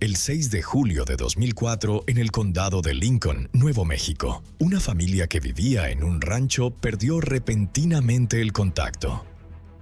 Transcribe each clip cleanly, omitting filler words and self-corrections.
El 6 de julio de 2004, en el condado de Lincoln, Nuevo México, una familia que vivía en un rancho perdió repentinamente el contacto.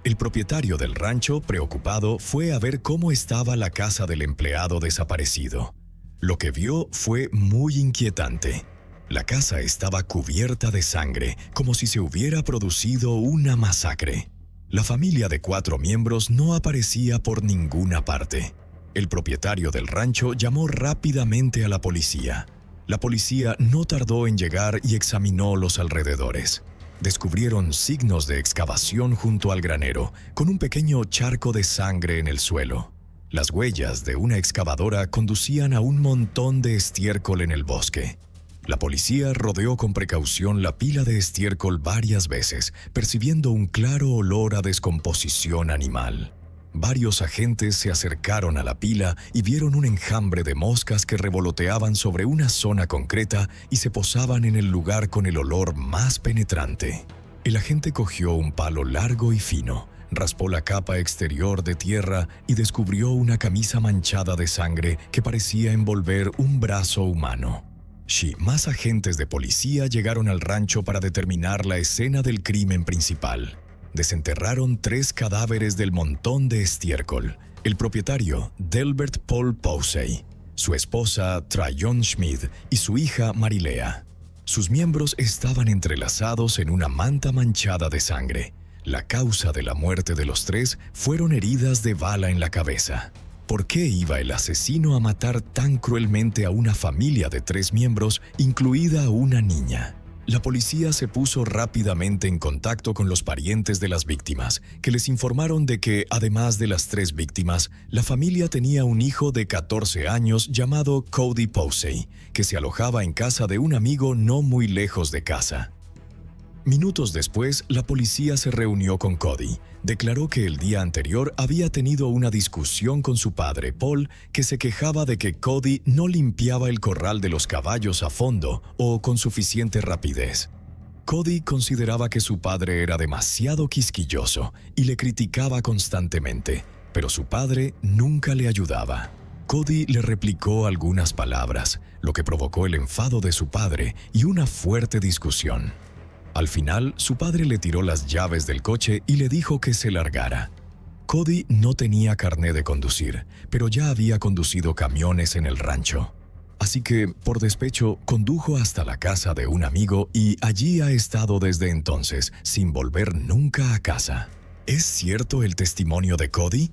El propietario del rancho, preocupado, fue a ver cómo estaba la casa del empleado desaparecido. Lo que vio fue muy inquietante. La casa estaba cubierta de sangre, como si se hubiera producido una masacre. La familia de 4 miembros no aparecía por ninguna parte. El propietario del rancho llamó rápidamente a la policía. La policía no tardó en llegar y examinó los alrededores. Descubrieron signos de excavación junto al granero, con un pequeño charco de sangre en el suelo. Las huellas de una excavadora conducían a un montón de estiércol en el bosque. La policía rodeó con precaución la pila de estiércol varias veces, percibiendo un claro olor a descomposición animal. Varios agentes se acercaron a la pila y vieron un enjambre de moscas que revoloteaban sobre una zona concreta y se posaban en el lugar con el olor más penetrante. El agente cogió un palo largo y fino, raspó la capa exterior de tierra y descubrió una camisa manchada de sangre que parecía envolver un brazo humano. Más agentes de policía llegaron al rancho para determinar la escena del crimen principal. Desenterraron 3 cadáveres del montón de estiércol. El propietario, Delbert Paul Posey, su esposa, Tryon Schmidt, y su hija, Marilea. Sus miembros estaban entrelazados en una manta manchada de sangre. La causa de la muerte de los 3 fueron heridas de bala en la cabeza. ¿Por qué iba el asesino a matar tan cruelmente a una familia de 3 miembros, incluida una niña? La policía se puso rápidamente en contacto con los parientes de las víctimas, que les informaron de que, además de las 3 víctimas, la familia tenía un hijo de 14 años llamado Cody Posey, que se alojaba en casa de un amigo no muy lejos de casa. Minutos después, la policía se reunió con Cody. Declaró que el día anterior había tenido una discusión con su padre, Paul, que se quejaba de que Cody no limpiaba el corral de los caballos a fondo o con suficiente rapidez. Cody consideraba que su padre era demasiado quisquilloso y le criticaba constantemente, pero su padre nunca le ayudaba. Cody le replicó algunas palabras, lo que provocó el enfado de su padre y una fuerte discusión. Al final, su padre le tiró las llaves del coche y le dijo que se largara. Cody no tenía carné de conducir, pero ya había conducido camiones en el rancho. Así que, por despecho, condujo hasta la casa de un amigo y allí ha estado desde entonces, sin volver nunca a casa. ¿Es cierto el testimonio de Cody?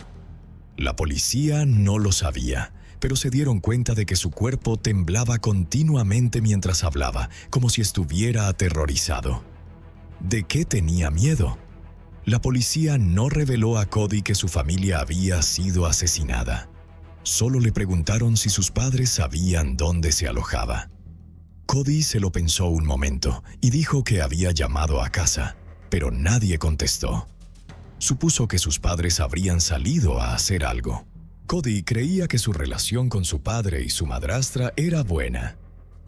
La policía no lo sabía, pero se dieron cuenta de que su cuerpo temblaba continuamente mientras hablaba, como si estuviera aterrorizado. ¿De qué tenía miedo? La policía no reveló a Cody que su familia había sido asesinada. Solo le preguntaron si sus padres sabían dónde se alojaba. Cody se lo pensó un momento y dijo que había llamado a casa, pero nadie contestó. Supuso que sus padres habrían salido a hacer algo. Cody creía que su relación con su padre y su madrastra era buena.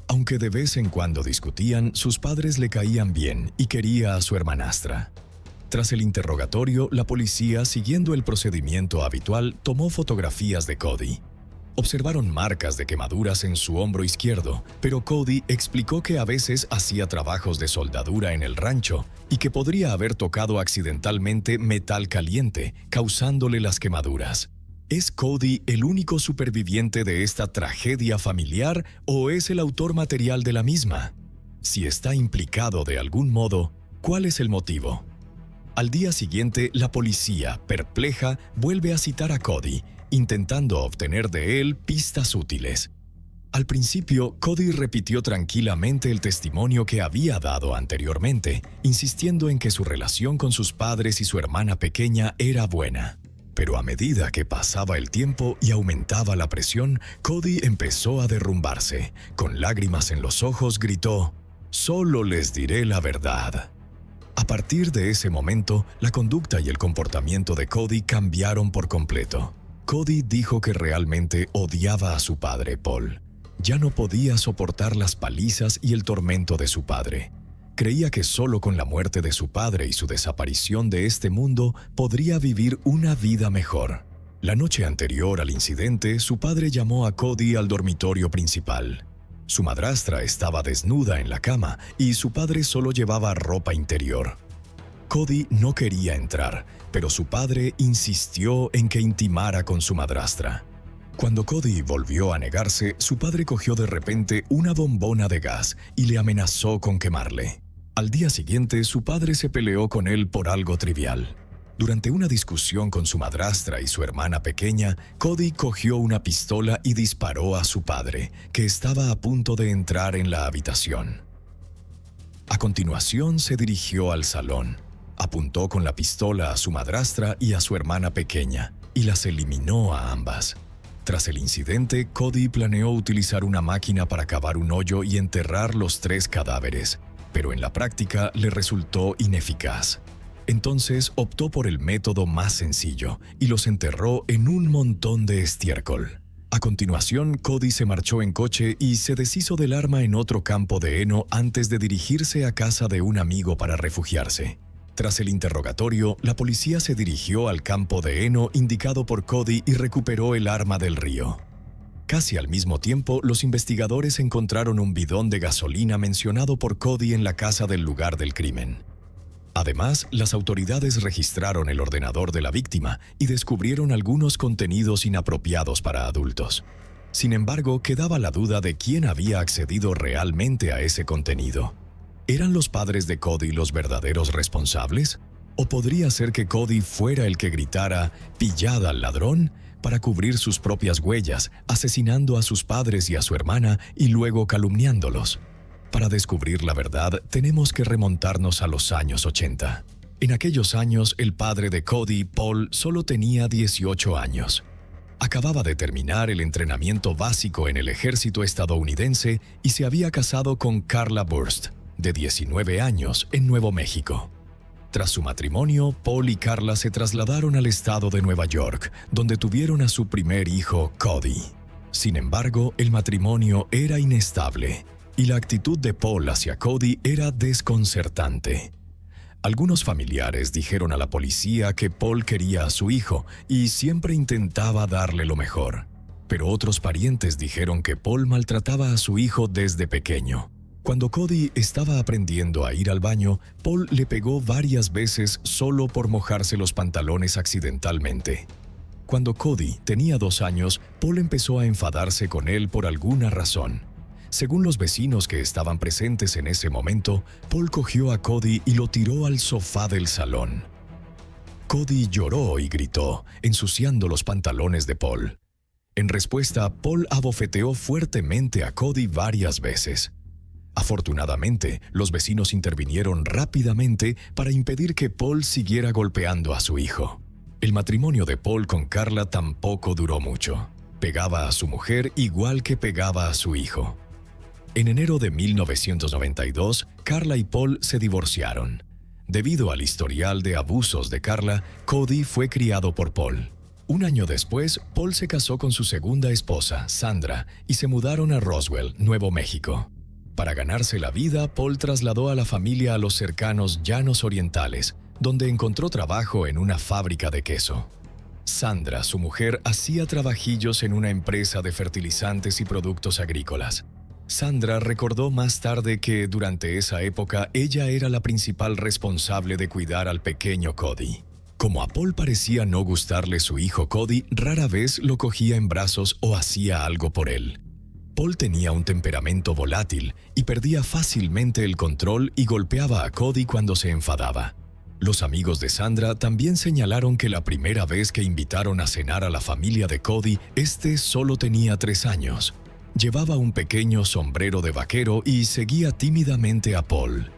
Aunque de vez en cuando discutían, sus padres le caían bien y quería a su hermanastra. Tras el interrogatorio, la policía, siguiendo el procedimiento habitual, tomó fotografías de Cody. Observaron marcas de quemaduras en su hombro izquierdo, pero Cody explicó que a veces hacía trabajos de soldadura en el rancho y que podría haber tocado accidentalmente metal caliente, causándole las quemaduras. ¿Es Cody el único superviviente de esta tragedia familiar o es el autor material de la misma? Si está implicado de algún modo, ¿cuál es el motivo? Al día siguiente, la policía, perpleja, vuelve a citar a Cody, intentando obtener de él pistas útiles. Al principio, Cody repitió tranquilamente el testimonio que había dado anteriormente, insistiendo en que su relación con sus padres y su hermana pequeña era buena. Pero a medida que pasaba el tiempo y aumentaba la presión, Cody empezó a derrumbarse. Con lágrimas en los ojos gritó: «Solo les diré la verdad». A partir de ese momento, la conducta y el comportamiento de Cody cambiaron por completo. Cody dijo que realmente odiaba a su padre, Paul. Ya no podía soportar las palizas y el tormento de su padre. Creía que solo con la muerte de su padre y su desaparición de este mundo podría vivir una vida mejor. La noche anterior al incidente, su padre llamó a Cody al dormitorio principal. Su madrastra estaba desnuda en la cama y su padre solo llevaba ropa interior. Cody no quería entrar, pero su padre insistió en que intimara con su madrastra. Cuando Cody volvió a negarse, su padre cogió de repente una bombona de gas y le amenazó con quemarle. Al día siguiente, su padre se peleó con él por algo trivial. Durante una discusión con su madrastra y su hermana pequeña, Cody cogió una pistola y disparó a su padre, que estaba a punto de entrar en la habitación. A continuación, se dirigió al salón. Apuntó con la pistola a su madrastra y a su hermana pequeña, y las eliminó a ambas. Tras el incidente, Cody planeó utilizar una máquina para cavar un hoyo y enterrar los 3 cadáveres, pero en la práctica le resultó ineficaz. Entonces optó por el método más sencillo y los enterró en un montón de estiércol. A continuación, Cody se marchó en coche y se deshizo del arma en otro campo de heno antes de dirigirse a casa de un amigo para refugiarse. Tras el interrogatorio, la policía se dirigió al campo de heno indicado por Cody y recuperó el arma del río. Casi al mismo tiempo, los investigadores encontraron un bidón de gasolina mencionado por Cody en la casa del lugar del crimen. Además, las autoridades registraron el ordenador de la víctima y descubrieron algunos contenidos inapropiados para adultos. Sin embargo, quedaba la duda de quién había accedido realmente a ese contenido. ¿Eran los padres de Cody los verdaderos responsables? ¿O podría ser que Cody fuera el que gritara «¡Pillad al ladrón!» para cubrir sus propias huellas, asesinando a sus padres y a su hermana y luego calumniándolos? Para descubrir la verdad, tenemos que remontarnos a los años 80. En aquellos años, el padre de Cody, Paul, solo tenía 18 años. Acababa de terminar el entrenamiento básico en el ejército estadounidense y se había casado con Carla Burst, de 19 años, en Nuevo México. Tras su matrimonio, Paul y Carla se trasladaron al estado de Nueva York, donde tuvieron a su primer hijo, Cody. Sin embargo, el matrimonio era inestable y la actitud de Paul hacia Cody era desconcertante. Algunos familiares dijeron a la policía que Paul quería a su hijo y siempre intentaba darle lo mejor. Pero otros parientes dijeron que Paul maltrataba a su hijo desde pequeño. Cuando Cody estaba aprendiendo a ir al baño, Paul le pegó varias veces solo por mojarse los pantalones accidentalmente. Cuando Cody tenía 2 años, Paul empezó a enfadarse con él por alguna razón. Según los vecinos que estaban presentes en ese momento, Paul cogió a Cody y lo tiró al sofá del salón. Cody lloró y gritó, ensuciando los pantalones de Paul. En respuesta, Paul abofeteó fuertemente a Cody varias veces. Afortunadamente, los vecinos intervinieron rápidamente para impedir que Paul siguiera golpeando a su hijo. El matrimonio de Paul con Carla tampoco duró mucho. Pegaba a su mujer igual que pegaba a su hijo. En enero de 1992, Carla y Paul se divorciaron. Debido al historial de abusos de Carla, Cody fue criado por Paul. Un año después, Paul se casó con su segunda esposa, Sandra, y se mudaron a Roswell, Nuevo México. Para ganarse la vida, Paul trasladó a la familia a los cercanos Llanos Orientales, donde encontró trabajo en una fábrica de queso. Sandra, su mujer, hacía trabajillos en una empresa de fertilizantes y productos agrícolas. Sandra recordó más tarde que durante esa época ella era la principal responsable de cuidar al pequeño Cody. Como a Paul parecía no gustarle su hijo Cody, rara vez lo cogía en brazos o hacía algo por él. Paul tenía un temperamento volátil y perdía fácilmente el control y golpeaba a Cody cuando se enfadaba. Los amigos de Sandra también señalaron que la primera vez que invitaron a cenar a la familia de Cody, este solo tenía 3 años. Llevaba un pequeño sombrero de vaquero y seguía tímidamente a Paul.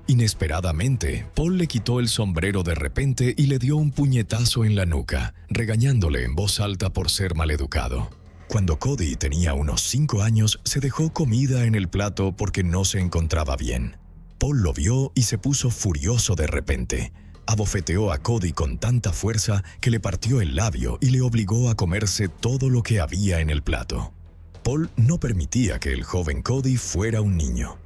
Inesperadamente, Paul le quitó el sombrero de repente y le dio un puñetazo en la nuca, regañándole en voz alta por ser maleducado. Cuando Cody tenía unos 5 años, se dejó comida en el plato porque no se encontraba bien. Paul lo vio y se puso furioso de repente. Abofeteó a Cody con tanta fuerza que le partió el labio y le obligó a comerse todo lo que había en el plato. Paul no permitía que el joven Cody fuera un niño.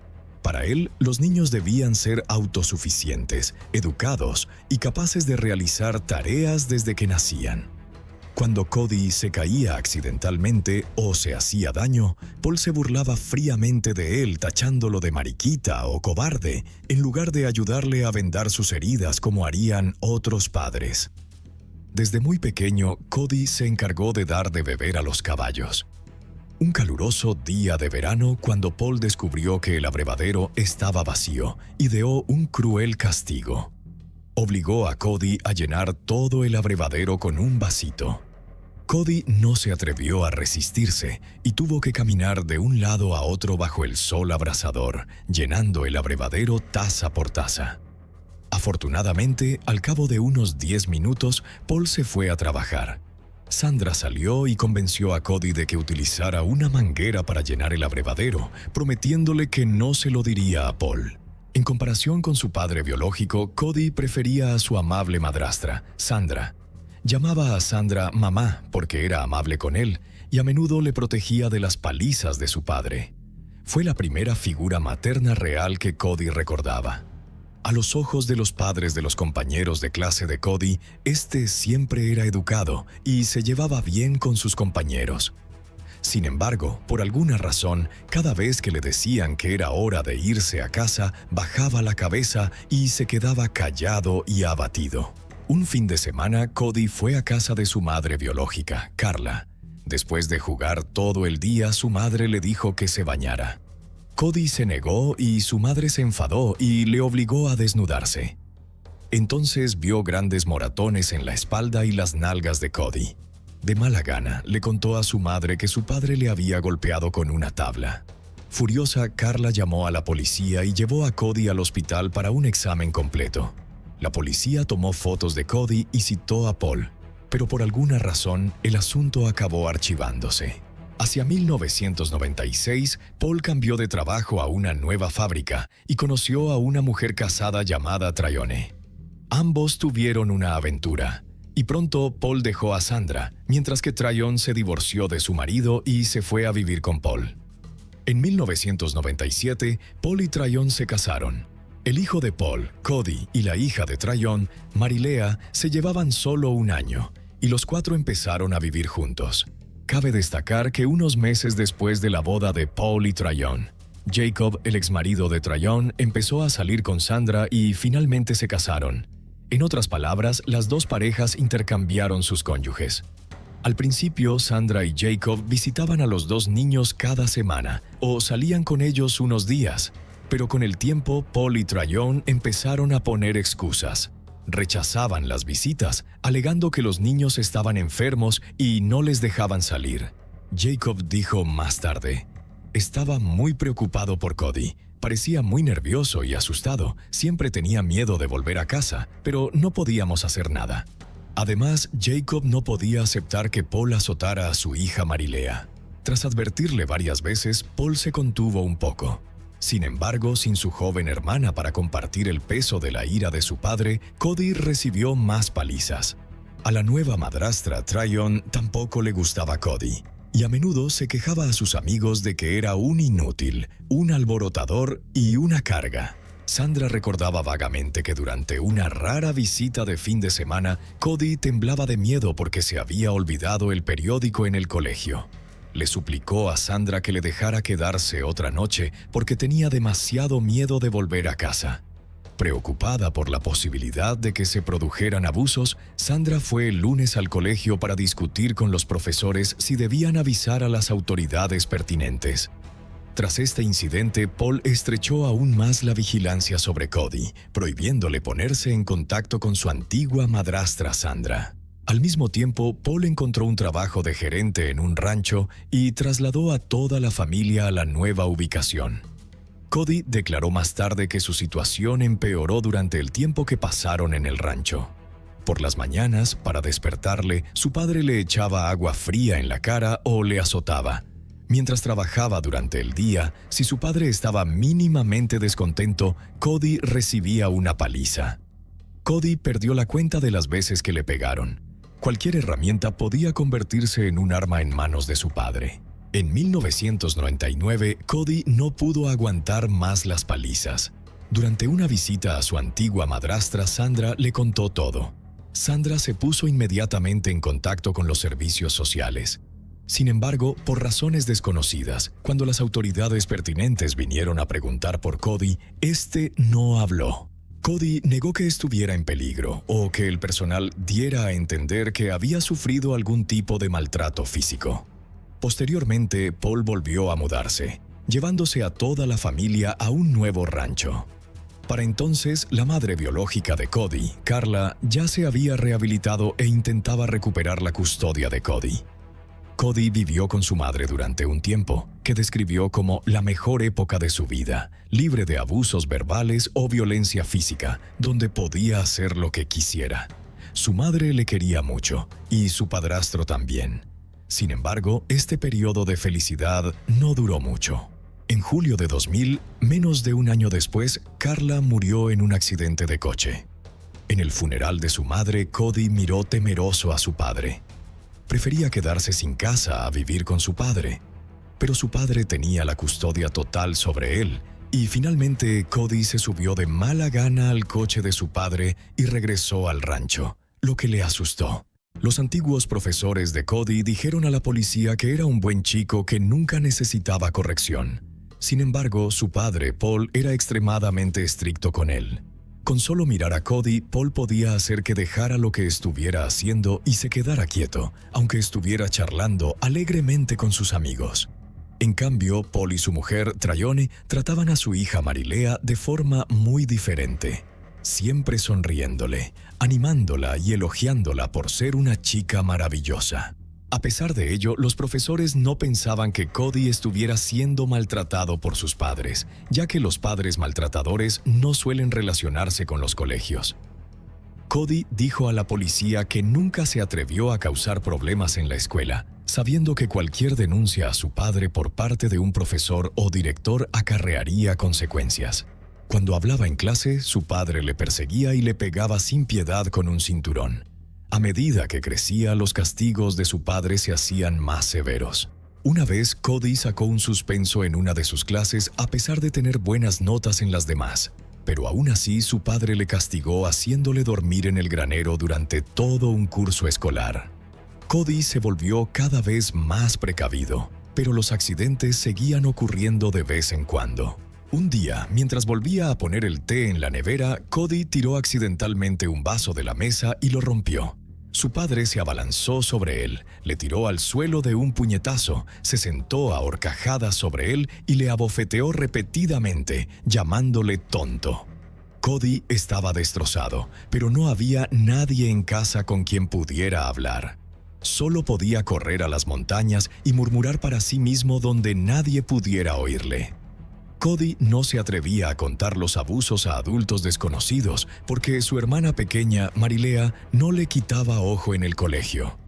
Para él, los niños debían ser autosuficientes, educados y capaces de realizar tareas desde que nacían. Cuando Cody se caía accidentalmente o se hacía daño, Paul se burlaba fríamente de él, tachándolo de mariquita o cobarde, en lugar de ayudarle a vendar sus heridas como harían otros padres. Desde muy pequeño, Cody se encargó de dar de beber a los caballos. Un caluroso día de verano, cuando Paul descubrió que el abrevadero estaba vacío, ideó un cruel castigo. Obligó a Cody a llenar todo el abrevadero con un vasito. Cody no se atrevió a resistirse y tuvo que caminar de un lado a otro bajo el sol abrasador, llenando el abrevadero taza por taza. Afortunadamente, al cabo de unos 10 minutos, Paul se fue a trabajar. Sandra salió y convenció a Cody de que utilizara una manguera para llenar el abrevadero, prometiéndole que no se lo diría a Paul. En comparación con su padre biológico, Cody prefería a su amable madrastra, Sandra. Llamaba a Sandra mamá porque era amable con él y a menudo le protegía de las palizas de su padre. Fue la primera figura materna real que Cody recordaba. A los ojos de los padres de los compañeros de clase de Cody, este siempre era educado y se llevaba bien con sus compañeros. Sin embargo, por alguna razón, cada vez que le decían que era hora de irse a casa, bajaba la cabeza y se quedaba callado y abatido. Un fin de semana, Cody fue a casa de su madre biológica, Carla. Después de jugar todo el día, su madre le dijo que se bañara. Cody se negó y su madre se enfadó y le obligó a desnudarse. Entonces vio grandes moratones en la espalda y las nalgas de Cody. De mala gana, le contó a su madre que su padre le había golpeado con una tabla. Furiosa, Carla llamó a la policía y llevó a Cody al hospital para un examen completo. La policía tomó fotos de Cody y citó a Paul, pero por alguna razón el asunto acabó archivándose. Hacia 1996, Paul cambió de trabajo a una nueva fábrica y conoció a una mujer casada llamada Trayone. Ambos tuvieron una aventura. Y pronto Paul dejó a Sandra, mientras que Tryon se divorció de su marido y se fue a vivir con Paul. En 1997, Paul y Tryon se casaron. El hijo de Paul, Cody, y la hija de Tryon, Marilea, se llevaban solo un año, y los cuatro empezaron a vivir juntos. Cabe destacar que unos meses después de la boda de Paul y Tryon, Jacob, el exmarido de Tryon, empezó a salir con Sandra y finalmente se casaron. En otras palabras, las dos parejas intercambiaron sus cónyuges. Al principio, Sandra y Jacob visitaban a los dos niños cada semana o salían con ellos unos días, pero con el tiempo, Paul y Tryon empezaron a poner excusas. Rechazaban las visitas, alegando que los niños estaban enfermos y no les dejaban salir. Jacob dijo más tarde: "Estaba muy preocupado por Cody. Parecía muy nervioso y asustado, siempre tenía miedo de volver a casa, pero no podíamos hacer nada". Además, Jacob no podía aceptar que Paul azotara a su hija Marilea. Tras advertirle varias veces, Paul se contuvo un poco. Sin embargo, sin su joven hermana para compartir el peso de la ira de su padre, Cody recibió más palizas. A la nueva madrastra, Tryon, tampoco le gustaba Cody, y a menudo se quejaba a sus amigos de que era un inútil, un alborotador y una carga. Sandra recordaba vagamente que durante una rara visita de fin de semana, Cody temblaba de miedo porque se había olvidado el periódico en el colegio. Le suplicó a Sandra que le dejara quedarse otra noche porque tenía demasiado miedo de volver a casa. Preocupada por la posibilidad de que se produjeran abusos, Sandra fue el lunes al colegio para discutir con los profesores si debían avisar a las autoridades pertinentes. Tras este incidente, Paul estrechó aún más la vigilancia sobre Cody, prohibiéndole ponerse en contacto con su antigua madrastra Sandra. Al mismo tiempo, Paul encontró un trabajo de gerente en un rancho y trasladó a toda la familia a la nueva ubicación. Cody declaró más tarde que su situación empeoró durante el tiempo que pasaron en el rancho. Por las mañanas, para despertarle, su padre le echaba agua fría en la cara o le azotaba. Mientras trabajaba durante el día, si su padre estaba mínimamente descontento, Cody recibía una paliza. Cody perdió la cuenta de las veces que le pegaron. Cualquier herramienta podía convertirse en un arma en manos de su padre. En 1999, Cody no pudo aguantar más las palizas. Durante una visita a su antigua madrastra, Sandra le contó todo. Sandra se puso inmediatamente en contacto con los servicios sociales. Sin embargo, por razones desconocidas, cuando las autoridades pertinentes vinieron a preguntar por Cody, este no habló. Cody negó que estuviera en peligro o que el personal diera a entender que había sufrido algún tipo de maltrato físico. Posteriormente, Paul volvió a mudarse, llevándose a toda la familia a un nuevo rancho. Para entonces, la madre biológica de Cody, Carla, ya se había rehabilitado e intentaba recuperar la custodia de Cody. Cody vivió con su madre durante un tiempo, que describió como la mejor época de su vida, libre de abusos verbales o violencia física, donde podía hacer lo que quisiera. Su madre le quería mucho, y su padrastro también. Sin embargo, este periodo de felicidad no duró mucho. En julio de 2000, menos de un año después, Carla murió en un accidente de coche. En el funeral de su madre, Cody miró temeroso a su padre. Prefería quedarse sin casa a vivir con su padre, pero su padre tenía la custodia total sobre él, y finalmente Cody se subió de mala gana al coche de su padre y regresó al rancho, lo que le asustó. Los antiguos profesores de Cody dijeron a la policía que era un buen chico que nunca necesitaba corrección. Sin embargo, su padre, Paul, era extremadamente estricto con él. Con solo mirar a Cody, Paul podía hacer que dejara lo que estuviera haciendo y se quedara quieto, aunque estuviera charlando alegremente con sus amigos. En cambio, Paul y su mujer, Trayone, trataban a su hija Marilea de forma muy diferente, siempre sonriéndole, animándola y elogiándola por ser una chica maravillosa. A pesar de ello, los profesores no pensaban que Cody estuviera siendo maltratado por sus padres, ya que los padres maltratadores no suelen relacionarse con los colegios. Cody dijo a la policía que nunca se atrevió a causar problemas en la escuela, sabiendo que cualquier denuncia a su padre por parte de un profesor o director acarrearía consecuencias. Cuando hablaba en clase, su padre le perseguía y le pegaba sin piedad con un cinturón. A medida que crecía, los castigos de su padre se hacían más severos. Una vez, Cody sacó un suspenso en una de sus clases a pesar de tener buenas notas en las demás, pero aún así su padre le castigó haciéndole dormir en el granero durante todo un curso escolar. Cody se volvió cada vez más precavido, pero los accidentes seguían ocurriendo de vez en cuando. Un día, mientras volvía a poner el té en la nevera, Cody tiró accidentalmente un vaso de la mesa y lo rompió. Su padre se abalanzó sobre él, le tiró al suelo de un puñetazo, se sentó a horcajadas sobre él y le abofeteó repetidamente, llamándole tonto. Cody estaba destrozado, pero no había nadie en casa con quien pudiera hablar. Solo podía correr a las montañas y murmurar para sí mismo donde nadie pudiera oírle. Cody no se atrevía a contar los abusos a adultos desconocidos porque su hermana pequeña, Marilea, no le quitaba ojo en el colegio.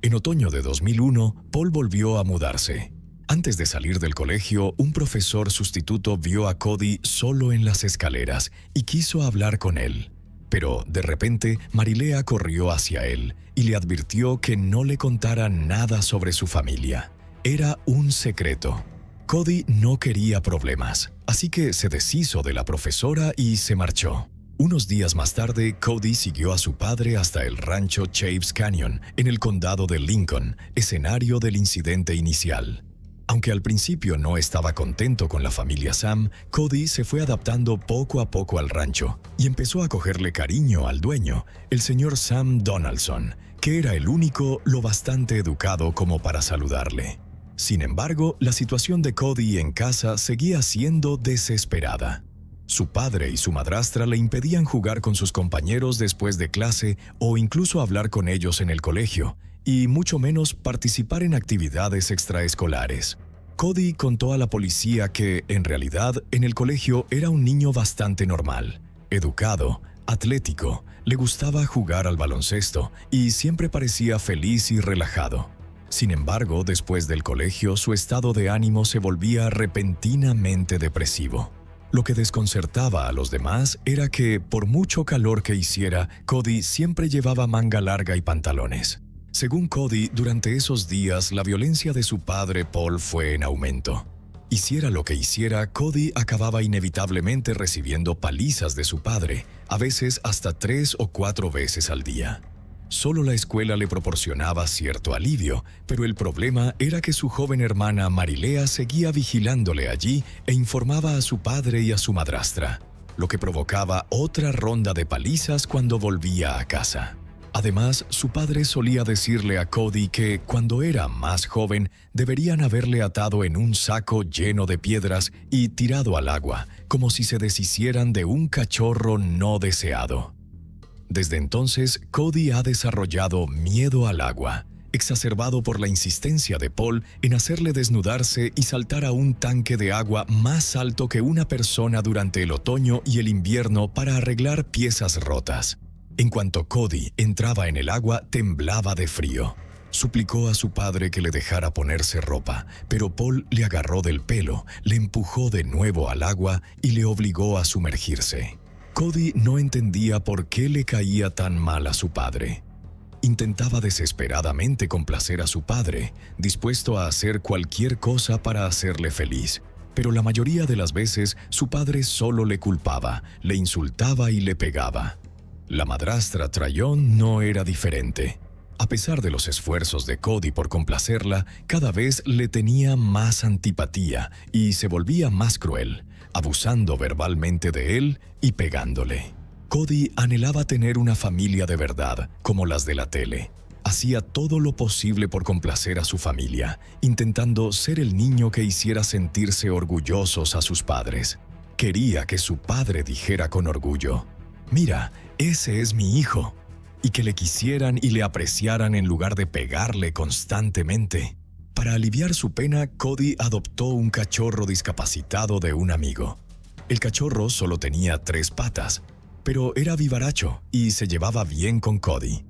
En otoño de 2001, Paul volvió a mudarse. Antes de salir del colegio, un profesor sustituto vio a Cody solo en las escaleras y quiso hablar con él. Pero, de repente, Marilea corrió hacia él y le advirtió que no le contara nada sobre su familia. Era un secreto. Cody no quería problemas, así que se deshizo de la profesora y se marchó. Unos días más tarde, Cody siguió a su padre hasta el rancho Chaves Canyon, en el condado de Lincoln, escenario del incidente inicial. Aunque al principio no estaba contento con la familia Sam, Cody se fue adaptando poco a poco al rancho y empezó a cogerle cariño al dueño, el señor Sam Donaldson, que era el único lo bastante educado como para saludarle. Sin embargo, la situación de Cody en casa seguía siendo desesperada. Su padre y su madrastra le impedían jugar con sus compañeros después de clase o incluso hablar con ellos en el colegio, y mucho menos participar en actividades extraescolares. Cody contó a la policía que, en realidad, en el colegio era un niño bastante normal, educado, atlético, le gustaba jugar al baloncesto y siempre parecía feliz y relajado. Sin embargo, después del colegio, su estado de ánimo se volvía repentinamente depresivo. Lo que desconcertaba a los demás era que, por mucho calor que hiciera, Cody siempre llevaba manga larga y pantalones. Según Cody, durante esos días, la violencia de su padre Paul fue en aumento. Hiciera lo que hiciera, Cody acababa inevitablemente recibiendo palizas de su padre, a veces hasta 3 o 4 veces al día. Solo la escuela le proporcionaba cierto alivio, pero el problema era que su joven hermana Marilea seguía vigilándole allí e informaba a su padre y a su madrastra, lo que provocaba otra ronda de palizas cuando volvía a casa. Además, su padre solía decirle a Cody que, cuando era más joven, deberían haberle atado en un saco lleno de piedras y tirado al agua, como si se deshicieran de un cachorro no deseado. Desde entonces, Cody ha desarrollado miedo al agua, exacerbado por la insistencia de Paul en hacerle desnudarse y saltar a un tanque de agua más alto que una persona durante el otoño y el invierno para arreglar piezas rotas. En cuanto Cody entraba en el agua, temblaba de frío. Suplicó a su padre que le dejara ponerse ropa, pero Paul le agarró del pelo, le empujó de nuevo al agua y le obligó a sumergirse. Cody no entendía por qué le caía tan mal a su padre. Intentaba desesperadamente complacer a su padre, dispuesto a hacer cualquier cosa para hacerle feliz. Pero la mayoría de las veces su padre solo le culpaba, le insultaba y le pegaba. La madrastra Tryon no era diferente. A pesar de los esfuerzos de Cody por complacerla, cada vez le tenía más antipatía y se volvía más cruel, abusando verbalmente de él y pegándole. Cody anhelaba tener una familia de verdad, como las de la tele. Hacía todo lo posible por complacer a su familia, intentando ser el niño que hiciera sentirse orgullosos a sus padres. Quería que su padre dijera con orgullo: «Mira, ese es mi hijo», y que le quisieran y le apreciaran en lugar de pegarle constantemente. Para aliviar su pena, Cody adoptó un cachorro discapacitado de un amigo. El cachorro solo tenía 3 patas, pero era vivaracho y se llevaba bien con Cody.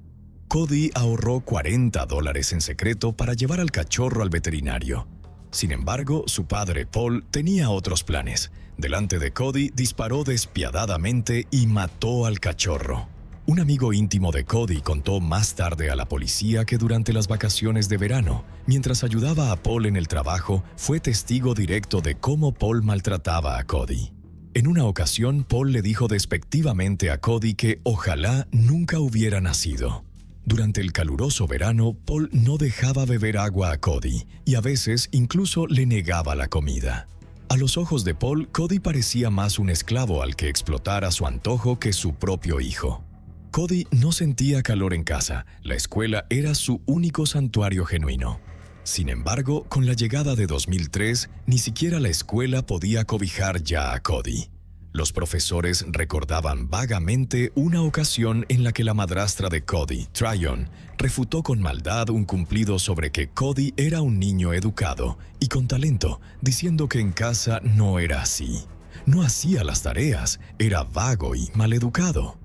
Cody ahorró $40 en secreto para llevar al cachorro al veterinario. Sin embargo, su padre Paul tenía otros planes. Delante de Cody disparó despiadadamente y mató al cachorro. Un amigo íntimo de Cody contó más tarde a la policía que durante las vacaciones de verano, mientras ayudaba a Paul en el trabajo, fue testigo directo de cómo Paul maltrataba a Cody. En una ocasión, Paul le dijo despectivamente a Cody que ojalá nunca hubiera nacido. Durante el caluroso verano, Paul no dejaba beber agua a Cody y a veces incluso le negaba la comida. A los ojos de Paul, Cody parecía más un esclavo al que explotar a su antojo que su propio hijo. Cody no sentía calor en casa, la escuela era su único santuario genuino. Sin embargo, con la llegada de 2003, ni siquiera la escuela podía cobijar ya a Cody. Los profesores recordaban vagamente una ocasión en la que la madrastra de Cody, Tryon, refutó con maldad un cumplido sobre que Cody era un niño educado y con talento, diciendo que en casa no era así. No hacía las tareas, era vago y maleducado.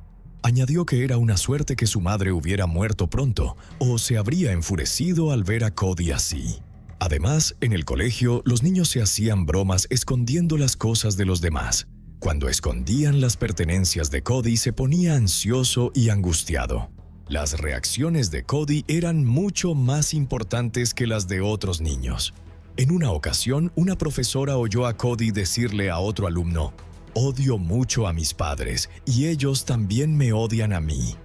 Añadió que era una suerte que su madre hubiera muerto pronto o se habría enfurecido al ver a Cody así. Además, en el colegio, los niños se hacían bromas escondiendo las cosas de los demás. Cuando escondían las pertenencias de Cody, se ponía ansioso y angustiado. Las reacciones de Cody eran mucho más importantes que las de otros niños. En una ocasión, una profesora oyó a Cody decirle a otro alumno: «Odio mucho a mis padres y ellos también me odian a mí».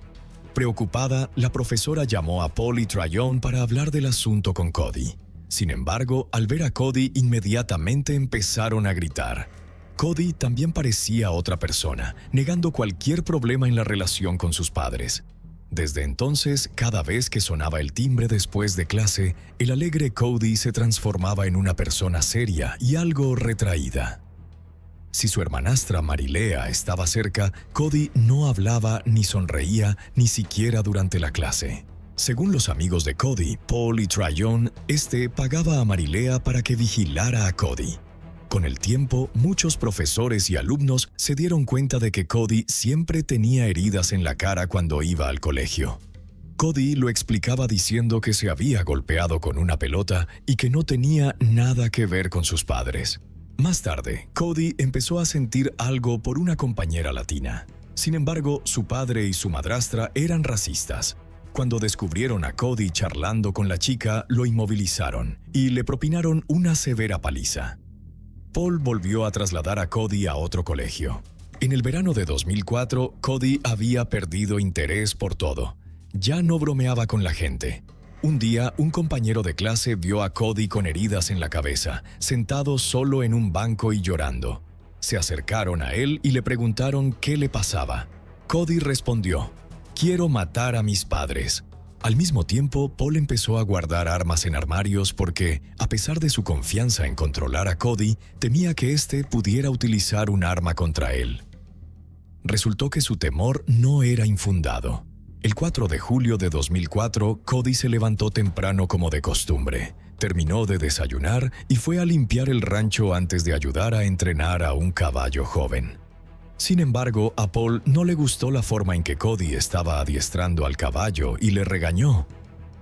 Preocupada, la profesora llamó a Paul y Tryon para hablar del asunto con Cody. Sin embargo, al ver a Cody, inmediatamente empezaron a gritar. Cody también parecía otra persona, negando cualquier problema en la relación con sus padres. Desde entonces, cada vez que sonaba el timbre después de clase, el alegre Cody se transformaba en una persona seria y algo retraída. Si su hermanastra Marilea estaba cerca, Cody no hablaba ni sonreía ni siquiera durante la clase. Según los amigos de Cody, Paul y Tryon, pagaba a Marilea para que vigilara a Cody. Con el tiempo, muchos profesores y alumnos se dieron cuenta de que Cody siempre tenía heridas en la cara cuando iba al colegio. Cody lo explicaba diciendo que se había golpeado con una pelota y que no tenía nada que ver con sus padres. Más tarde, Cody empezó a sentir algo por una compañera latina. Sin embargo, su padre y su madrastra eran racistas. Cuando descubrieron a Cody charlando con la chica, lo inmovilizaron y le propinaron una severa paliza. Paul volvió a trasladar a Cody a otro colegio. En el verano de 2004, Cody había perdido interés por todo. Ya no bromeaba con la gente. Un día, un compañero de clase vio a Cody con heridas en la cabeza, sentado solo en un banco y llorando. Se acercaron a él y le preguntaron qué le pasaba. Cody respondió: «Quiero matar a mis padres». Al mismo tiempo, Paul empezó a guardar armas en armarios porque, a pesar de su confianza en controlar a Cody, temía que éste pudiera utilizar un arma contra él. Resultó que su temor no era infundado. El 4 de julio de 2004, Cody se levantó temprano como de costumbre. Terminó de desayunar y fue a limpiar el rancho antes de ayudar a entrenar a un caballo joven. Sin embargo, a Paul no le gustó la forma en que Cody estaba adiestrando al caballo y le regañó.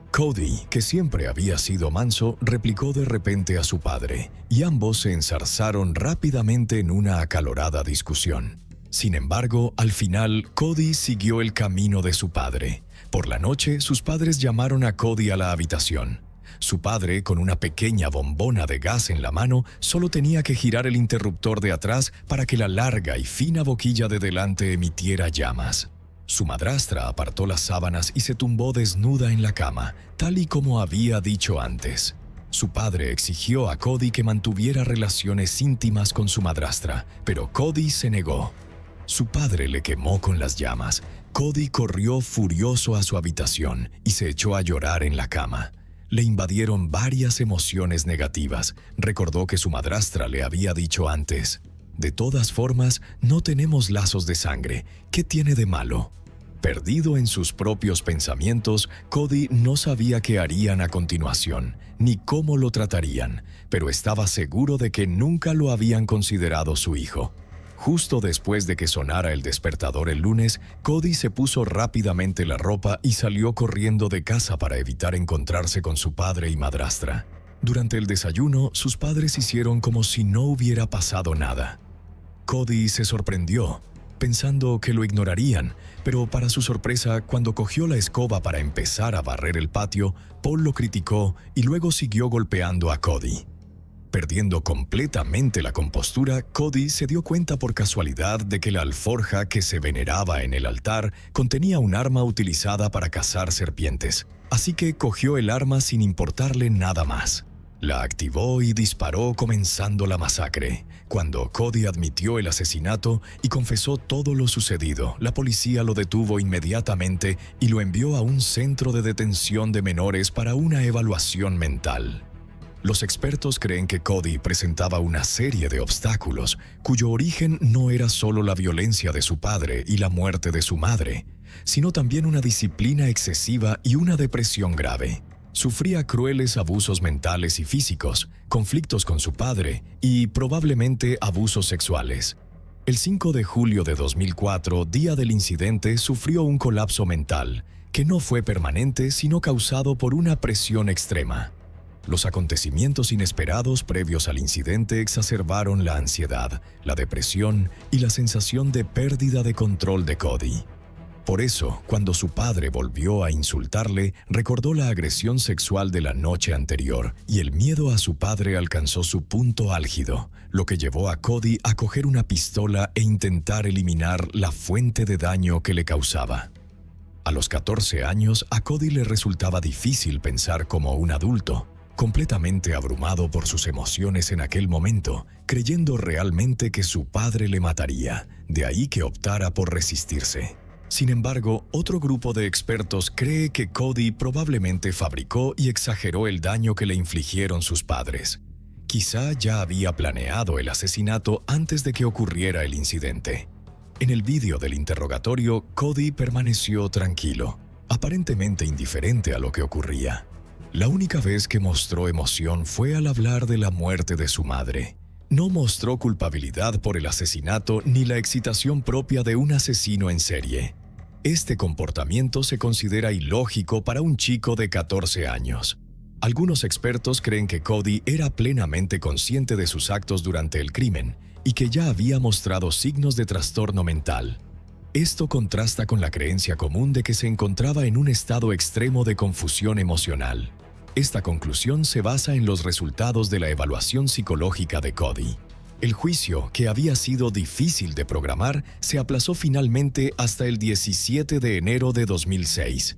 Cody, que siempre había sido manso, replicó de repente a su padre, y ambos se enzarzaron rápidamente en una acalorada discusión. Sin embargo, al final, Cody siguió el camino de su padre. Por la noche, sus padres llamaron a Cody a la habitación. Su padre, con una pequeña bombona de gas en la mano, solo tenía que girar el interruptor de atrás para que la larga y fina boquilla de delante emitiera llamas. Su madrastra apartó las sábanas y se tumbó desnuda en la cama, tal y como había dicho antes. Su padre exigió a Cody que mantuviera relaciones íntimas con su madrastra, pero Cody se negó. Su padre le quemó con las llamas. Cody corrió furioso a su habitación y se echó a llorar en la cama. Le invadieron varias emociones negativas. Recordó que su madrastra le había dicho antes: «De todas formas, no tenemos lazos de sangre. ¿Qué tiene de malo?». Perdido en sus propios pensamientos, Cody no sabía qué harían a continuación, ni cómo lo tratarían, pero estaba seguro de que nunca lo habían considerado su hijo. Justo después de que sonara el despertador el lunes, Cody se puso rápidamente la ropa y salió corriendo de casa para evitar encontrarse con su padre y madrastra. Durante el desayuno, sus padres hicieron como si no hubiera pasado nada. Cody se sorprendió, pensando que lo ignorarían, pero para su sorpresa, cuando cogió la escoba para empezar a barrer el patio, Paul lo criticó y luego siguió golpeando a Cody. Perdiendo completamente la compostura, Cody se dio cuenta por casualidad de que la alforja que se veneraba en el altar contenía un arma utilizada para cazar serpientes, así que cogió el arma sin importarle nada más. La activó y disparó, comenzando la masacre. Cuando Cody admitió el asesinato y confesó todo lo sucedido, la policía lo detuvo inmediatamente y lo envió a un centro de detención de menores para una evaluación mental. Los expertos creen que Cody presentaba una serie de obstáculos, cuyo origen no era solo la violencia de su padre y la muerte de su madre, sino también una disciplina excesiva y una depresión grave. Sufría crueles abusos mentales y físicos, conflictos con su padre y, probablemente, abusos sexuales. El 5 de julio de 2004, día del incidente, sufrió un colapso mental, que no fue permanente sino causado por una presión extrema. Los acontecimientos inesperados previos al incidente exacerbaron la ansiedad, la depresión y la sensación de pérdida de control de Cody. Por eso, cuando su padre volvió a insultarle, recordó la agresión sexual de la noche anterior y el miedo a su padre alcanzó su punto álgido, lo que llevó a Cody a coger una pistola e intentar eliminar la fuente de daño que le causaba. A los 14 años, a Cody le resultaba difícil pensar como un adulto. Completamente abrumado por sus emociones en aquel momento, creyendo realmente que su padre le mataría, de ahí que optara por resistirse. Sin embargo, otro grupo de expertos cree que Cody probablemente fabricó y exageró el daño que le infligieron sus padres. Quizá ya había planeado el asesinato antes de que ocurriera el incidente. En el vídeo del interrogatorio, Cody permaneció tranquilo, aparentemente indiferente a lo que ocurría. La única vez que mostró emoción fue al hablar de la muerte de su madre. No mostró culpabilidad por el asesinato ni la excitación propia de un asesino en serie. Este comportamiento se considera ilógico para un chico de 14 años. Algunos expertos creen que Cody era plenamente consciente de sus actos durante el crimen y que ya había mostrado signos de trastorno mental. Esto contrasta con la creencia común de que se encontraba en un estado extremo de confusión emocional. Esta conclusión se basa en los resultados de la evaluación psicológica de Cody. El juicio, que había sido difícil de programar, se aplazó finalmente hasta el 17 de enero de 2006.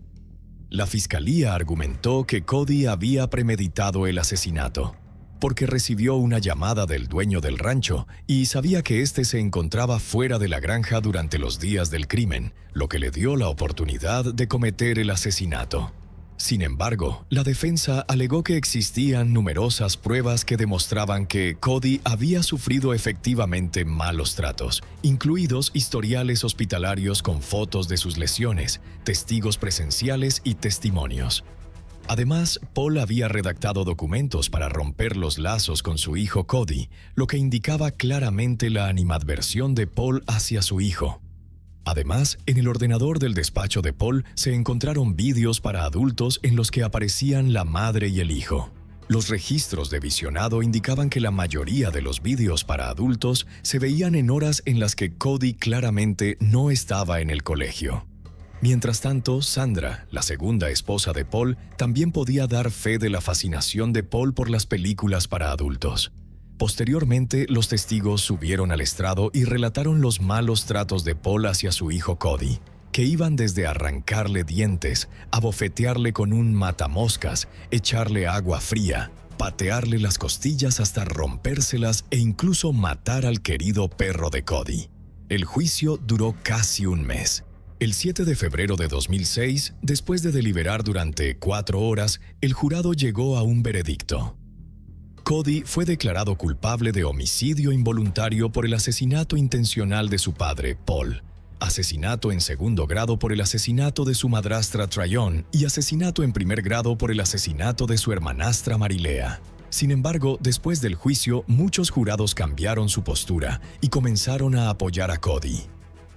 La fiscalía argumentó que Cody había premeditado el asesinato, porque recibió una llamada del dueño del rancho y sabía que éste se encontraba fuera de la granja durante los días del crimen, lo que le dio la oportunidad de cometer el asesinato. Sin embargo, la defensa alegó que existían numerosas pruebas que demostraban que Cody había sufrido efectivamente malos tratos, incluidos historiales hospitalarios con fotos de sus lesiones, testigos presenciales y testimonios. Además, Paul había redactado documentos para romper los lazos con su hijo Cody, lo que indicaba claramente la animadversión de Paul hacia su hijo. Además, en el ordenador del despacho de Paul se encontraron vídeos para adultos en los que aparecían la madre y el hijo. Los registros de visionado indicaban que la mayoría de los vídeos para adultos se veían en horas en las que Cody claramente no estaba en el colegio. Mientras tanto, Sandra, la segunda esposa de Paul, también podía dar fe de la fascinación de Paul por las películas para adultos. Posteriormente, los testigos subieron al estrado y relataron los malos tratos de Paul hacia su hijo Cody, que iban desde arrancarle dientes, abofetearle con un matamoscas, echarle agua fría, patearle las costillas hasta rompérselas e incluso matar al querido perro de Cody. El juicio duró casi un mes. El 7 de febrero de 2006, después de deliberar durante 4 horas, el jurado llegó a un veredicto. Cody fue declarado culpable de homicidio involuntario por el asesinato intencional de su padre, Paul, asesinato en segundo grado por el asesinato de su madrastra Tryon y asesinato en primer grado por el asesinato de su hermanastra Marilea. Sin embargo, después del juicio, muchos jurados cambiaron su postura y comenzaron a apoyar a Cody.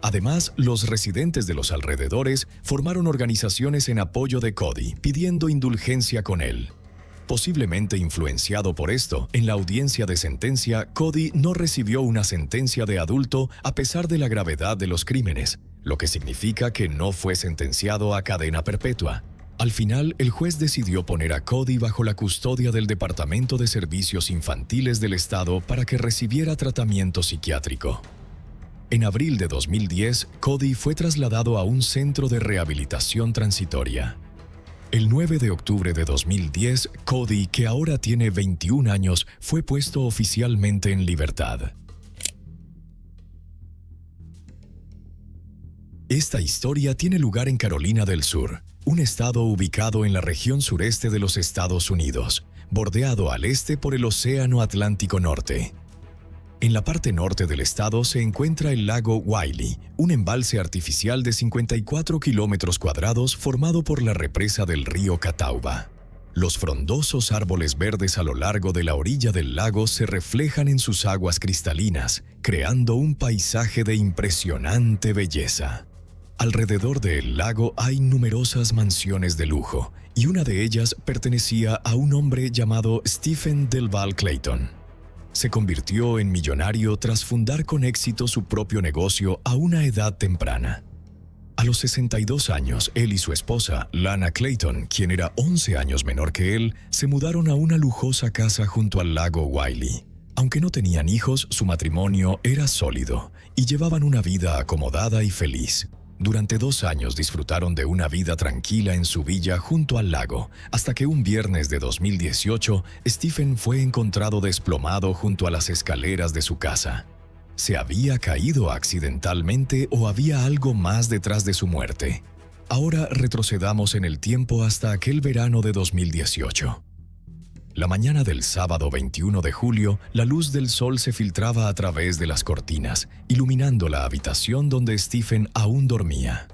Además, los residentes de los alrededores formaron organizaciones en apoyo de Cody, pidiendo indulgencia con él. Posiblemente influenciado por esto, en la audiencia de sentencia, Cody no recibió una sentencia de adulto a pesar de la gravedad de los crímenes, lo que significa que no fue sentenciado a cadena perpetua. Al final, el juez decidió poner a Cody bajo la custodia del Departamento de Servicios Infantiles del Estado para que recibiera tratamiento psiquiátrico. En abril de 2010, Cody fue trasladado a un centro de rehabilitación transitoria. El 9 de octubre de 2010, Cody, que ahora tiene 21 años, fue puesto oficialmente en libertad. Esta historia tiene lugar en Carolina del Sur, un estado ubicado en la región sureste de los Estados Unidos, bordeado al este por el Océano Atlántico Norte. En la parte norte del estado se encuentra el lago Wylie, un embalse artificial de 54 kilómetros cuadrados formado por la represa del río Catawba. Los frondosos árboles verdes a lo largo de la orilla del lago se reflejan en sus aguas cristalinas, creando un paisaje de impresionante belleza. Alrededor del lago hay numerosas mansiones de lujo, y una de ellas pertenecía a un hombre llamado Stephen Delval Clayton. Se convirtió en millonario tras fundar con éxito su propio negocio a una edad temprana. A los 62 años, él y su esposa, Lana Clayton, quien era 11 años menor que él, se mudaron a una lujosa casa junto al lago Wylie. Aunque no tenían hijos, su matrimonio era sólido y llevaban una vida acomodada y feliz. Durante 2 años disfrutaron de una vida tranquila en su villa junto al lago, hasta que un viernes de 2018, Stephen fue encontrado desplomado junto a las escaleras de su casa. ¿Se había caído accidentalmente o había algo más detrás de su muerte? Ahora retrocedamos en el tiempo hasta aquel verano de 2018. La mañana del sábado 21 de julio, la luz del sol se filtraba a través de las cortinas, iluminando la habitación donde Stephen aún dormía.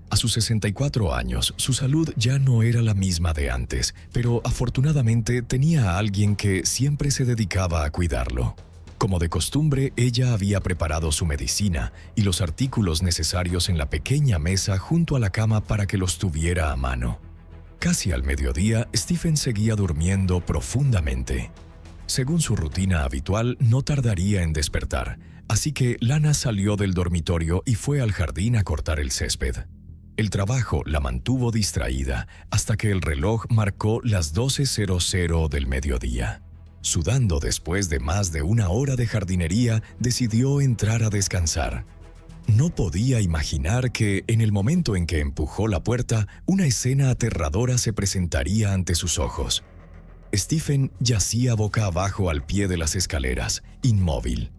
A sus 64 años, su salud ya no era la misma de antes, pero afortunadamente tenía a alguien que siempre se dedicaba a cuidarlo. Como de costumbre, ella había preparado su medicina y los artículos necesarios en la pequeña mesa junto a la cama para que los tuviera a mano. Casi al mediodía, Stephen seguía durmiendo profundamente. Según su rutina habitual, no tardaría en despertar, así que Lana salió del dormitorio y fue al jardín a cortar el césped. El trabajo la mantuvo distraída hasta que el reloj marcó las 12:00 del mediodía. Sudando después de más de una hora de jardinería, decidió entrar a descansar. No podía imaginar que, en el momento en que empujó la puerta, una escena aterradora se presentaría ante sus ojos. Stephen yacía boca abajo al pie de las escaleras, inmóvil.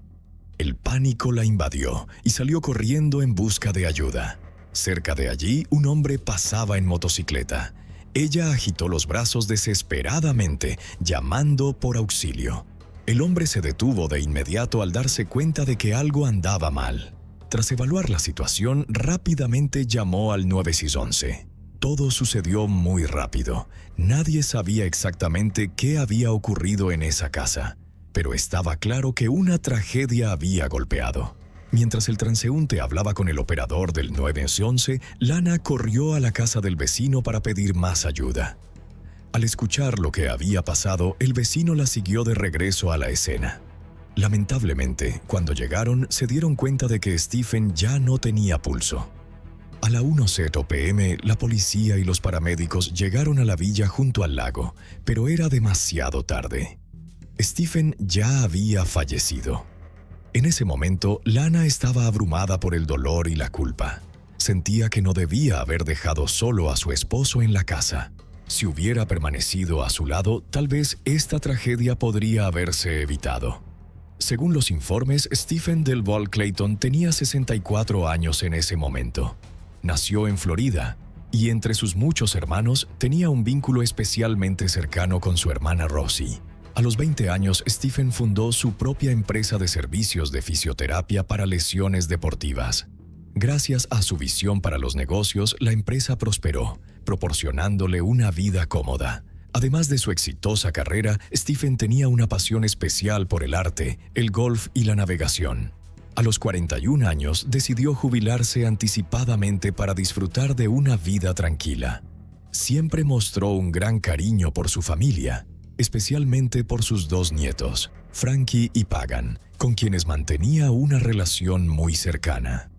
El pánico la invadió y salió corriendo en busca de ayuda. Cerca de allí, un hombre pasaba en motocicleta. Ella agitó los brazos desesperadamente, llamando por auxilio. El hombre se detuvo de inmediato al darse cuenta de que algo andaba mal. Tras evaluar la situación, rápidamente llamó al 911. Todo sucedió muy rápido. Nadie sabía exactamente qué había ocurrido en esa casa, pero estaba claro que una tragedia había golpeado. Mientras el transeúnte hablaba con el operador del 911, Lana corrió a la casa del vecino para pedir más ayuda. Al escuchar lo que había pasado, el vecino la siguió de regreso a la escena. Lamentablemente, cuando llegaron, se dieron cuenta de que Stephen ya no tenía pulso. A la 1:00 p.m., la policía y los paramédicos llegaron a la villa junto al lago, pero era demasiado tarde. Stephen ya había fallecido. En ese momento, Lana estaba abrumada por el dolor y la culpa. Sentía que no debía haber dejado solo a su esposo en la casa. Si hubiera permanecido a su lado, tal vez esta tragedia podría haberse evitado. Según los informes, Stephen Delval Clayton tenía 64 años en ese momento. Nació en Florida y entre sus muchos hermanos tenía un vínculo especialmente cercano con su hermana Rosie. A los 20 años, Stephen fundó su propia empresa de servicios de fisioterapia para lesiones deportivas. Gracias a su visión para los negocios, la empresa prosperó, proporcionándole una vida cómoda. Además de su exitosa carrera, Stephen tenía una pasión especial por el arte, el golf y la navegación. A los 41 años, decidió jubilarse anticipadamente para disfrutar de una vida tranquila. Siempre mostró un gran cariño por su familia, especialmente por sus 2 nietos, Frankie y Pagan, con quienes mantenía una relación muy cercana.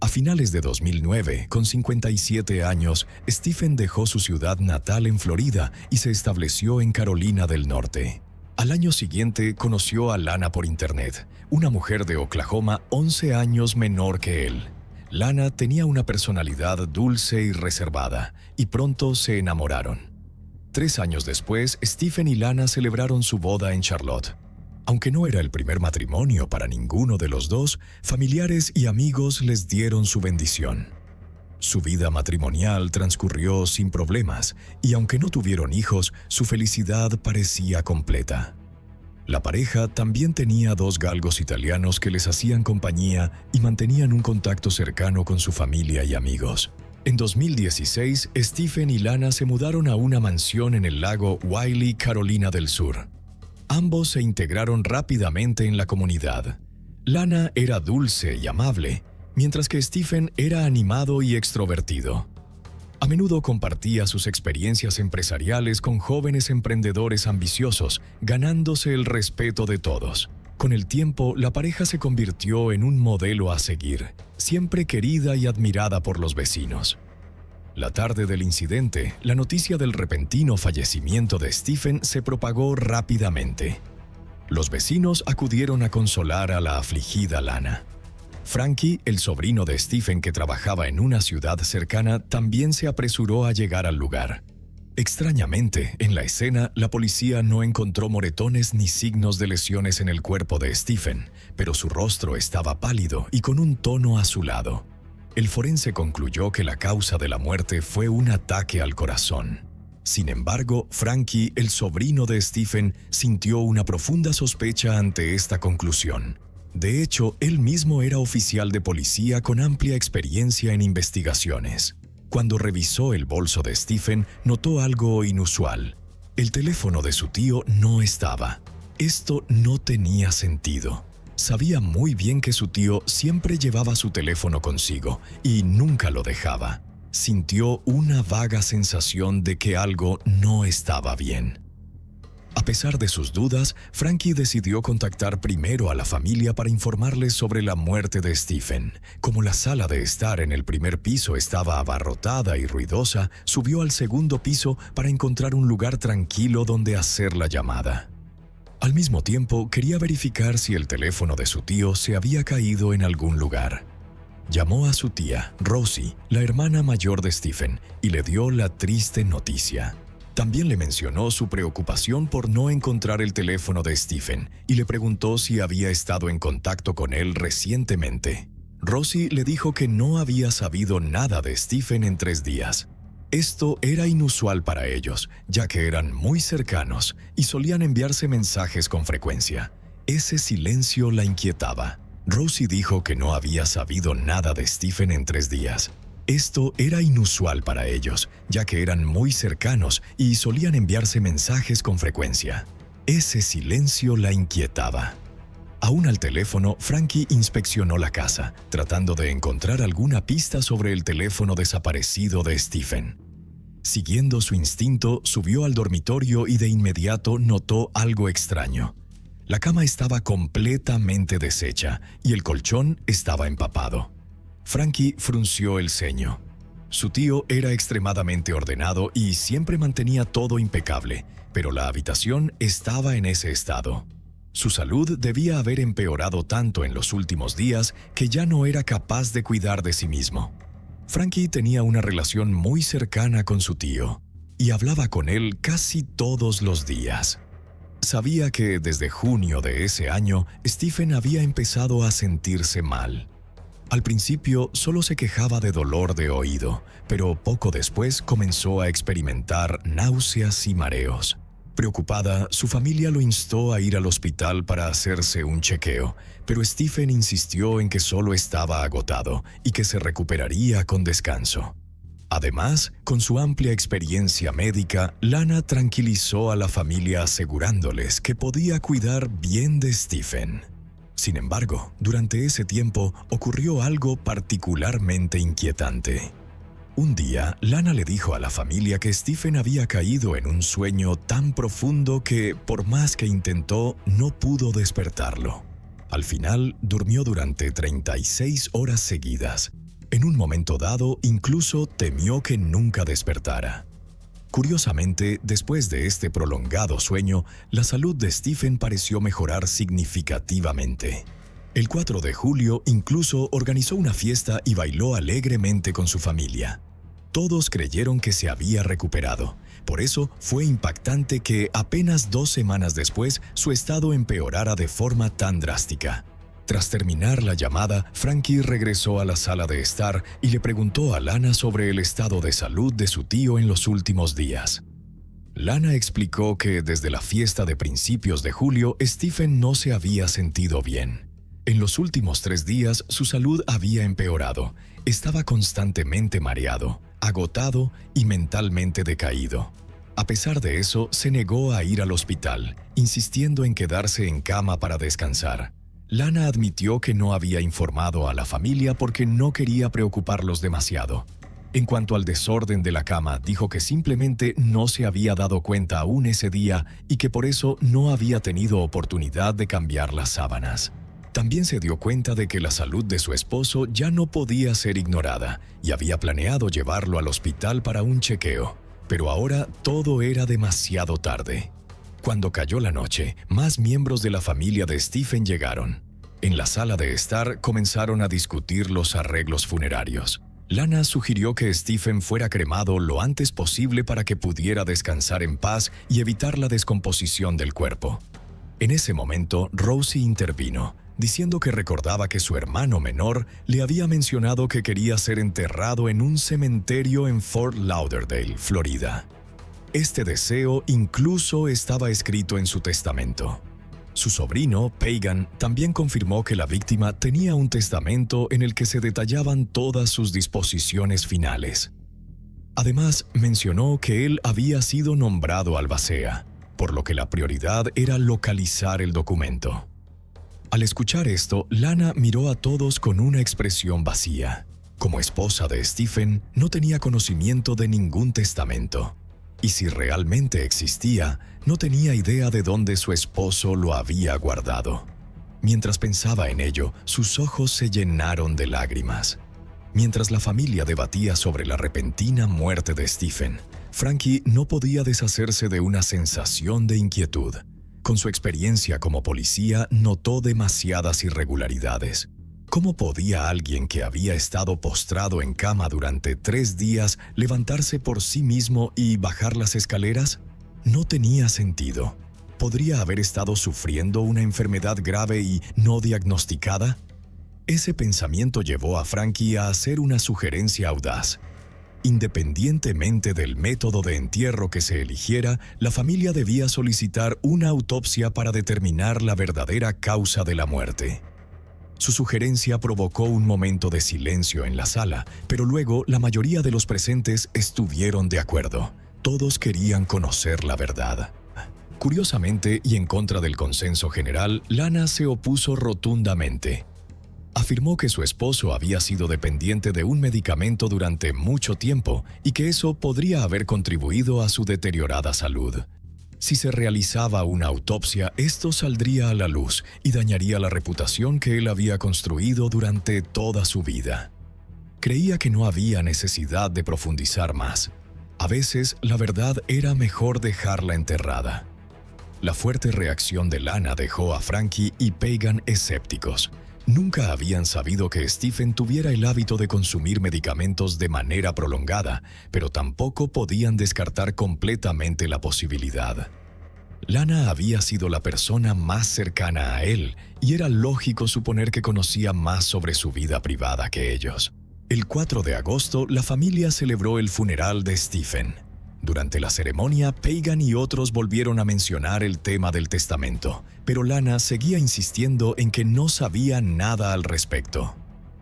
A finales de 2009, con 57 años, Stephen dejó su ciudad natal en Florida y se estableció en Carolina del Norte. Al año siguiente, conoció a Lana por internet, una mujer de Oklahoma 11 años menor que él. Lana tenía una personalidad dulce y reservada, y pronto se enamoraron. 3 años después, Stephen y Lana celebraron su boda en Charlotte. Aunque no era el primer matrimonio para ninguno de los dos, familiares y amigos les dieron su bendición. Su vida matrimonial transcurrió sin problemas, y aunque no tuvieron hijos, su felicidad parecía completa. La pareja también tenía 2 galgos italianos que les hacían compañía y mantenían un contacto cercano con su familia y amigos. En 2016, Stephen y Lana se mudaron a una mansión en el lago Wylie, Carolina del Sur. Ambos se integraron rápidamente en la comunidad. Lana era dulce y amable, mientras que Stephen era animado y extrovertido. A menudo compartía sus experiencias empresariales con jóvenes emprendedores ambiciosos, ganándose el respeto de todos. Con el tiempo, la pareja se convirtió en un modelo a seguir, siempre querida y admirada por los vecinos. La tarde del incidente, la noticia del repentino fallecimiento de Stephen se propagó rápidamente. Los vecinos acudieron a consolar a la afligida Lana. Frankie, el sobrino de Stephen que trabajaba en una ciudad cercana, también se apresuró a llegar al lugar. Extrañamente, en la escena, la policía no encontró moretones ni signos de lesiones en el cuerpo de Stephen, pero su rostro estaba pálido y con un tono azulado. El forense concluyó que la causa de la muerte fue un ataque al corazón. Sin embargo, Frankie, el sobrino de Stephen, sintió una profunda sospecha ante esta conclusión. De hecho, él mismo era oficial de policía con amplia experiencia en investigaciones. Cuando revisó el bolso de Stephen, notó algo inusual. El teléfono de su tío no estaba. Esto no tenía sentido. Sabía muy bien que su tío siempre llevaba su teléfono consigo y nunca lo dejaba. Sintió una vaga sensación de que algo no estaba bien. A pesar de sus dudas, Frankie decidió contactar primero a la familia para informarles sobre la muerte de Stephen. Como la sala de estar en el primer piso estaba abarrotada y ruidosa, subió al segundo piso para encontrar un lugar tranquilo donde hacer la llamada. Al mismo tiempo, quería verificar si el teléfono de su tío se había caído en algún lugar. Llamó a su tía, Rosie, la hermana mayor de Stephen, y le dio la triste noticia. También le mencionó su preocupación por no encontrar el teléfono de Stephen y le preguntó si había estado en contacto con él recientemente. Rosie le dijo que no había sabido nada de Stephen en 3 días. Esto era inusual para ellos, ya que eran muy cercanos y solían enviarse mensajes con frecuencia. Ese silencio la inquietaba. Rosie dijo que no había sabido nada de Stephen en 3 días. Esto era inusual para ellos, ya que eran muy cercanos y solían enviarse mensajes con frecuencia. Ese silencio la inquietaba. Aún al teléfono, Frankie inspeccionó la casa, tratando de encontrar alguna pista sobre el teléfono desaparecido de Stephen. Siguiendo su instinto, subió al dormitorio y de inmediato notó algo extraño. La cama estaba completamente deshecha y el colchón estaba empapado. Frankie frunció el ceño. Su tío era extremadamente ordenado y siempre mantenía todo impecable, pero la habitación estaba en ese estado. Su salud debía haber empeorado tanto en los últimos días que ya no era capaz de cuidar de sí mismo. Frankie tenía una relación muy cercana con su tío y hablaba con él casi todos los días. Sabía que desde junio de ese año, Stephen había empezado a sentirse mal. Al principio solo se quejaba de dolor de oído, pero poco después comenzó a experimentar náuseas y mareos. Preocupada, su familia lo instó a ir al hospital para hacerse un chequeo, pero Stephen insistió en que solo estaba agotado y que se recuperaría con descanso. Además, con su amplia experiencia médica, Lana tranquilizó a la familia asegurándoles que podía cuidar bien de Stephen. Sin embargo, durante ese tiempo ocurrió algo particularmente inquietante. Un día, Lana le dijo a la familia que Stephen había caído en un sueño tan profundo que, por más que intentó, no pudo despertarlo. Al final, durmió durante 36 horas seguidas. En un momento dado, incluso temió que nunca despertara. Curiosamente, después de este prolongado sueño, la salud de Stephen pareció mejorar significativamente. El 4 de julio incluso organizó una fiesta y bailó alegremente con su familia. Todos creyeron que se había recuperado. Por eso fue impactante que apenas 2 semanas después su estado empeorara de forma tan drástica. Tras terminar la llamada, Frankie regresó a la sala de estar y le preguntó a Lana sobre el estado de salud de su tío en los últimos días. Lana explicó que desde la fiesta de principios de julio, Stephen no se había sentido bien. En los últimos 3 días, su salud había empeorado. Estaba constantemente mareado, agotado y mentalmente decaído. A pesar de eso, se negó a ir al hospital, insistiendo en quedarse en cama para descansar. Lana admitió que no había informado a la familia porque no quería preocuparlos demasiado. En cuanto al desorden de la cama, dijo que simplemente no se había dado cuenta aún ese día y que por eso no había tenido oportunidad de cambiar las sábanas. También se dio cuenta de que la salud de su esposo ya no podía ser ignorada y había planeado llevarlo al hospital para un chequeo, pero ahora todo era demasiado tarde. Cuando cayó la noche, más miembros de la familia de Stephen llegaron. En la sala de estar comenzaron a discutir los arreglos funerarios. Lana sugirió que Stephen fuera cremado lo antes posible para que pudiera descansar en paz y evitar la descomposición del cuerpo. En ese momento, Rosie intervino, diciendo que recordaba que su hermano menor le había mencionado que quería ser enterrado en un cementerio en Fort Lauderdale, Florida. Este deseo incluso estaba escrito en su testamento. Su sobrino, Pagan, también confirmó que la víctima tenía un testamento en el que se detallaban todas sus disposiciones finales. Además, mencionó que él había sido nombrado albacea, por lo que la prioridad era localizar el documento. Al escuchar esto, Lana miró a todos con una expresión vacía. Como esposa de Stephen, no tenía conocimiento de ningún testamento. Y si realmente existía, no tenía idea de dónde su esposo lo había guardado. Mientras pensaba en ello, sus ojos se llenaron de lágrimas. Mientras la familia debatía sobre la repentina muerte de Stephen, Frankie no podía deshacerse de una sensación de inquietud. Con su experiencia como policía, notó demasiadas irregularidades. ¿Cómo podía alguien que había estado postrado en cama durante 3 días levantarse por sí mismo y bajar las escaleras? No tenía sentido. ¿Podría haber estado sufriendo una enfermedad grave y no diagnosticada? Ese pensamiento llevó a Frankie a hacer una sugerencia audaz. Independientemente del método de entierro que se eligiera, la familia debía solicitar una autopsia para determinar la verdadera causa de la muerte. Su sugerencia provocó un momento de silencio en la sala, pero luego la mayoría de los presentes estuvieron de acuerdo. Todos querían conocer la verdad. Curiosamente, y en contra del consenso general, Lana se opuso rotundamente. Afirmó que su esposo había sido dependiente de un medicamento durante mucho tiempo y que eso podría haber contribuido a su deteriorada salud. Si se realizaba una autopsia, esto saldría a la luz y dañaría la reputación que él había construido durante toda su vida. Creía que no había necesidad de profundizar más. A veces, la verdad era mejor dejarla enterrada. La fuerte reacción de Lana dejó a Frankie y Pagan escépticos. Nunca habían sabido que Stephen tuviera el hábito de consumir medicamentos de manera prolongada, pero tampoco podían descartar completamente la posibilidad. Lana había sido la persona más cercana a él, y era lógico suponer que conocía más sobre su vida privada que ellos. El 4 de agosto, la familia celebró el funeral de Stephen. Durante la ceremonia, Pagan y otros volvieron a mencionar el tema del testamento, pero Lana seguía insistiendo en que no sabía nada al respecto.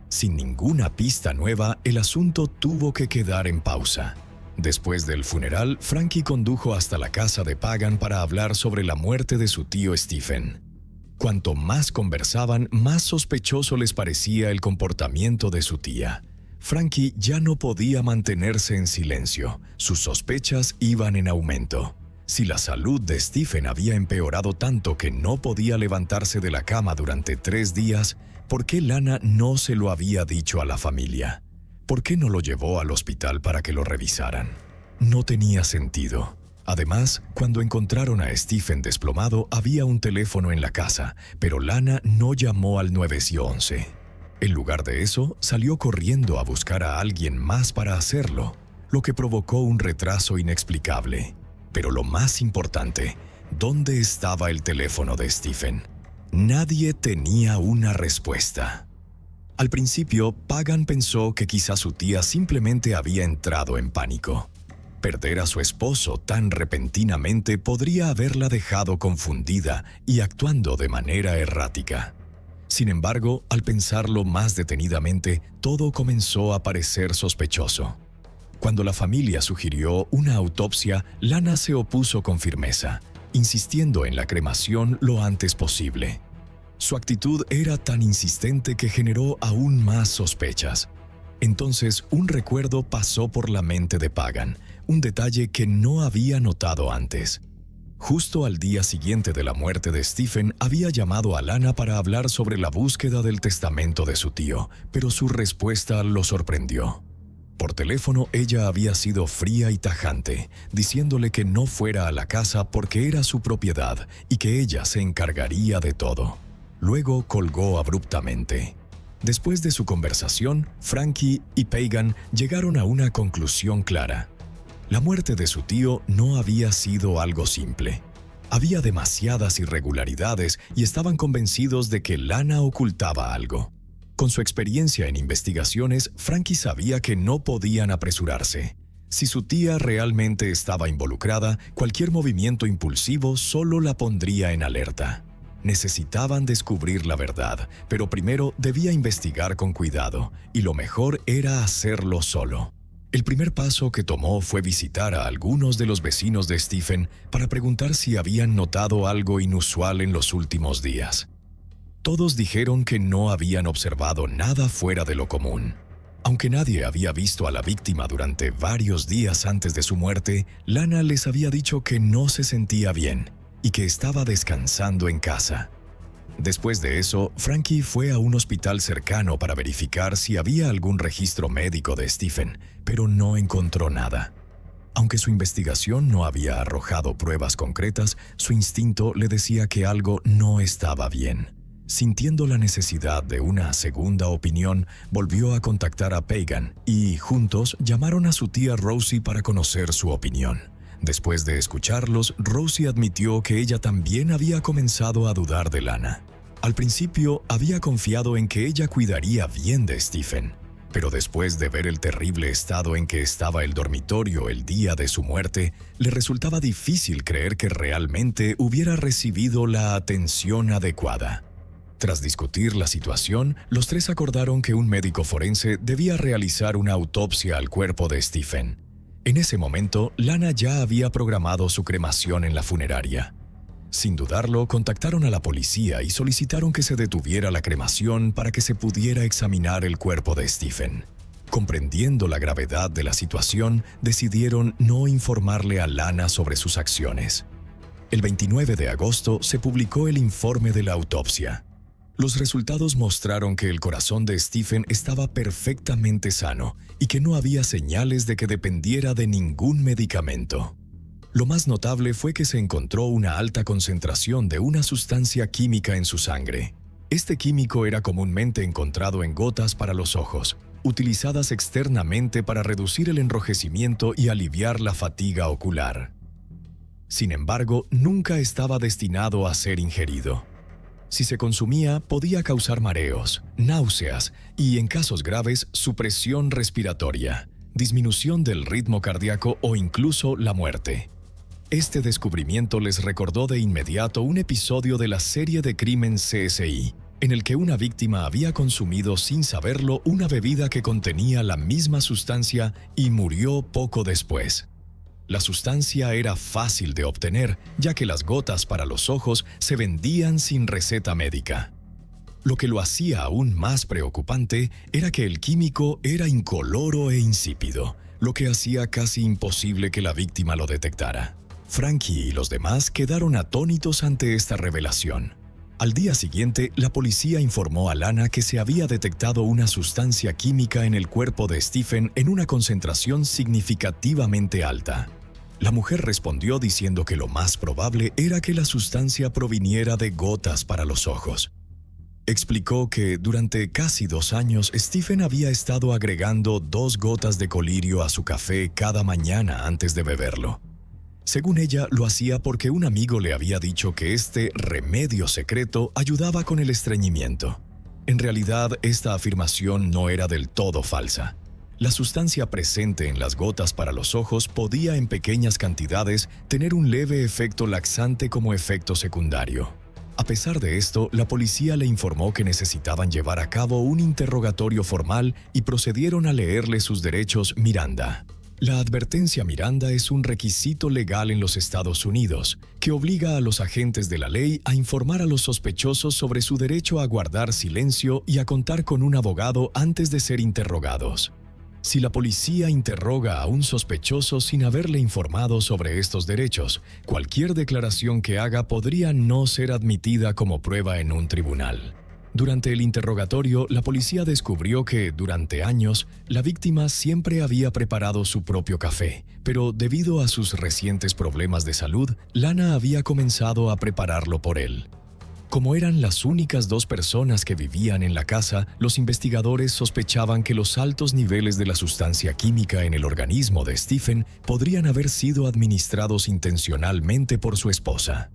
Sin ninguna pista nueva, el asunto tuvo que quedar en pausa. Después del funeral, Frankie condujo hasta la casa de Pagan para hablar sobre la muerte de su tío Stephen. Cuanto más conversaban, más sospechoso les parecía el comportamiento de su tía. Frankie ya no podía mantenerse en silencio. Sus sospechas iban en aumento. Si la salud de Stephen había empeorado tanto que no podía levantarse de la cama durante 3 días, ¿por qué Lana no se lo había dicho a la familia? ¿Por qué no lo llevó al hospital para que lo revisaran? No tenía sentido. Además, cuando encontraron a Stephen desplomado, había un teléfono en la casa, pero Lana no llamó al 911. En lugar de eso, salió corriendo a buscar a alguien más para hacerlo, lo que provocó un retraso inexplicable. Pero lo más importante, ¿dónde estaba el teléfono de Stephen? Nadie tenía una respuesta. Al principio, Pagan pensó que quizá su tía simplemente había entrado en pánico. Perder a su esposo tan repentinamente podría haberla dejado confundida y actuando de manera errática. Sin embargo, al pensarlo más detenidamente, todo comenzó a parecer sospechoso. Cuando la familia sugirió una autopsia, Lana se opuso con firmeza, insistiendo en la cremación lo antes posible. Su actitud era tan insistente que generó aún más sospechas. Entonces, un recuerdo pasó por la mente de Pagan, un detalle que no había notado antes. Justo al día siguiente de la muerte de Stephen, había llamado a Lana para hablar sobre la búsqueda del testamento de su tío, pero su respuesta lo sorprendió. Por teléfono, ella había sido fría y tajante, diciéndole que no fuera a la casa porque era su propiedad y que ella se encargaría de todo. Luego colgó abruptamente. Después de su conversación, Frankie y Pagan llegaron a una conclusión clara. La muerte de su tío no había sido algo simple. Había demasiadas irregularidades y estaban convencidos de que Lana ocultaba algo. Con su experiencia en investigaciones, Frankie sabía que no podían apresurarse. Si su tía realmente estaba involucrada, cualquier movimiento impulsivo solo la pondría en alerta. Necesitaban descubrir la verdad, pero primero debía investigar con cuidado, y lo mejor era hacerlo solo. El primer paso que tomó fue visitar a algunos de los vecinos de Stephen para preguntar si habían notado algo inusual en los últimos días. Todos dijeron que no habían observado nada fuera de lo común. Aunque nadie había visto a la víctima durante varios días antes de su muerte, Lana les había dicho que no se sentía bien y que estaba descansando en casa. Después de eso, Frankie fue a un hospital cercano para verificar si había algún registro médico de Stephen, pero no encontró nada. Aunque su investigación no había arrojado pruebas concretas, su instinto le decía que algo no estaba bien. Sintiendo la necesidad de una segunda opinión, volvió a contactar a Pagan y, juntos, llamaron a su tía Rosie para conocer su opinión. Después de escucharlos, Rosie admitió que ella también había comenzado a dudar de Lana. Al principio, había confiado en que ella cuidaría bien de Stephen, pero después de ver el terrible estado en que estaba el dormitorio el día de su muerte, le resultaba difícil creer que realmente hubiera recibido la atención adecuada. Tras discutir la situación, los tres acordaron que un médico forense debía realizar una autopsia al cuerpo de Stephen. En ese momento, Lana ya había programado su cremación en la funeraria. Sin dudarlo, contactaron a la policía y solicitaron que se detuviera la cremación para que se pudiera examinar el cuerpo de Stephen. Comprendiendo la gravedad de la situación, decidieron no informarle a Lana sobre sus acciones. El 29 de agosto se publicó el informe de la autopsia. Los resultados mostraron que el corazón de Stephen estaba perfectamente sano y que no había señales de que dependiera de ningún medicamento. Lo más notable fue que se encontró una alta concentración de una sustancia química en su sangre. Este químico era comúnmente encontrado en gotas para los ojos, utilizadas externamente para reducir el enrojecimiento y aliviar la fatiga ocular. Sin embargo, nunca estaba destinado a ser ingerido. Si se consumía, podía causar mareos, náuseas y, en casos graves, supresión respiratoria, disminución del ritmo cardíaco o incluso la muerte. Este descubrimiento les recordó de inmediato un episodio de la serie de crimen CSI, en el que una víctima había consumido sin saberlo una bebida que contenía la misma sustancia y murió poco después. La sustancia era fácil de obtener, ya que las gotas para los ojos se vendían sin receta médica. Lo que lo hacía aún más preocupante era que el químico era incoloro e insípido, lo que hacía casi imposible que la víctima lo detectara. Frankie y los demás quedaron atónitos ante esta revelación. Al día siguiente, la policía informó a Lana que se había detectado una sustancia química en el cuerpo de Stephen en una concentración significativamente alta. La mujer respondió diciendo que lo más probable era que la sustancia proviniera de gotas para los ojos. Explicó que durante casi 2 años Stephen había estado agregando 2 gotas de colirio a su café cada mañana antes de beberlo. Según ella, lo hacía porque un amigo le había dicho que este remedio secreto ayudaba con el estreñimiento. En realidad, esta afirmación no era del todo falsa. La sustancia presente en las gotas para los ojos podía en pequeñas cantidades tener un leve efecto laxante como efecto secundario. A pesar de esto, la policía le informó que necesitaban llevar a cabo un interrogatorio formal y procedieron a leerle sus derechos Miranda. La advertencia Miranda es un requisito legal en los Estados Unidos que obliga a los agentes de la ley a informar a los sospechosos sobre su derecho a guardar silencio y a contar con un abogado antes de ser interrogados. Si la policía interroga a un sospechoso sin haberle informado sobre estos derechos, cualquier declaración que haga podría no ser admitida como prueba en un tribunal. Durante el interrogatorio, la policía descubrió que, durante años, la víctima siempre había preparado su propio café, pero debido a sus recientes problemas de salud, Lana había comenzado a prepararlo por él. Como eran las únicas 2 personas que vivían en la casa, los investigadores sospechaban que los altos niveles de la sustancia química en el organismo de Stephen podrían haber sido administrados intencionalmente por su esposa.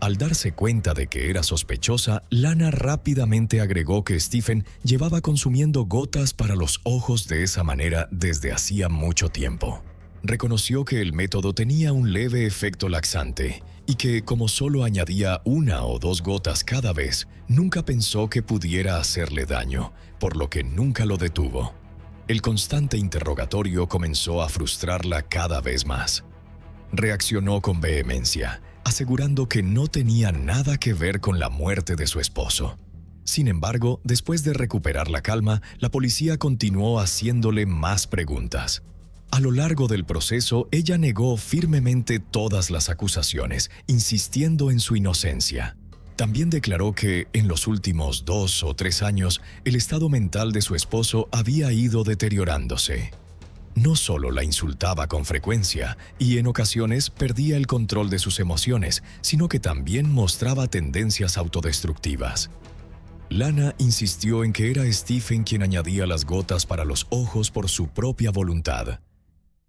Al darse cuenta de que era sospechosa, Lana rápidamente agregó que Stephen llevaba consumiendo gotas para los ojos de esa manera desde hacía mucho tiempo. Reconoció que el método tenía un leve efecto laxante y que, como solo añadía 1 o 2 gotas cada vez, nunca pensó que pudiera hacerle daño, por lo que nunca lo detuvo. El constante interrogatorio comenzó a frustrarla cada vez más. Reaccionó con vehemencia, asegurando que no tenía nada que ver con la muerte de su esposo. Sin embargo, después de recuperar la calma, la policía continuó haciéndole más preguntas. A lo largo del proceso, ella negó firmemente todas las acusaciones, insistiendo en su inocencia. También declaró que, en los últimos 2 o 3 años, el estado mental de su esposo había ido deteriorándose. no solo la insultaba con frecuencia y en ocasiones perdía el control de sus emociones, sino que también mostraba tendencias autodestructivas. Lana insistió en que era Stephen quien añadía las gotas para los ojos por su propia voluntad.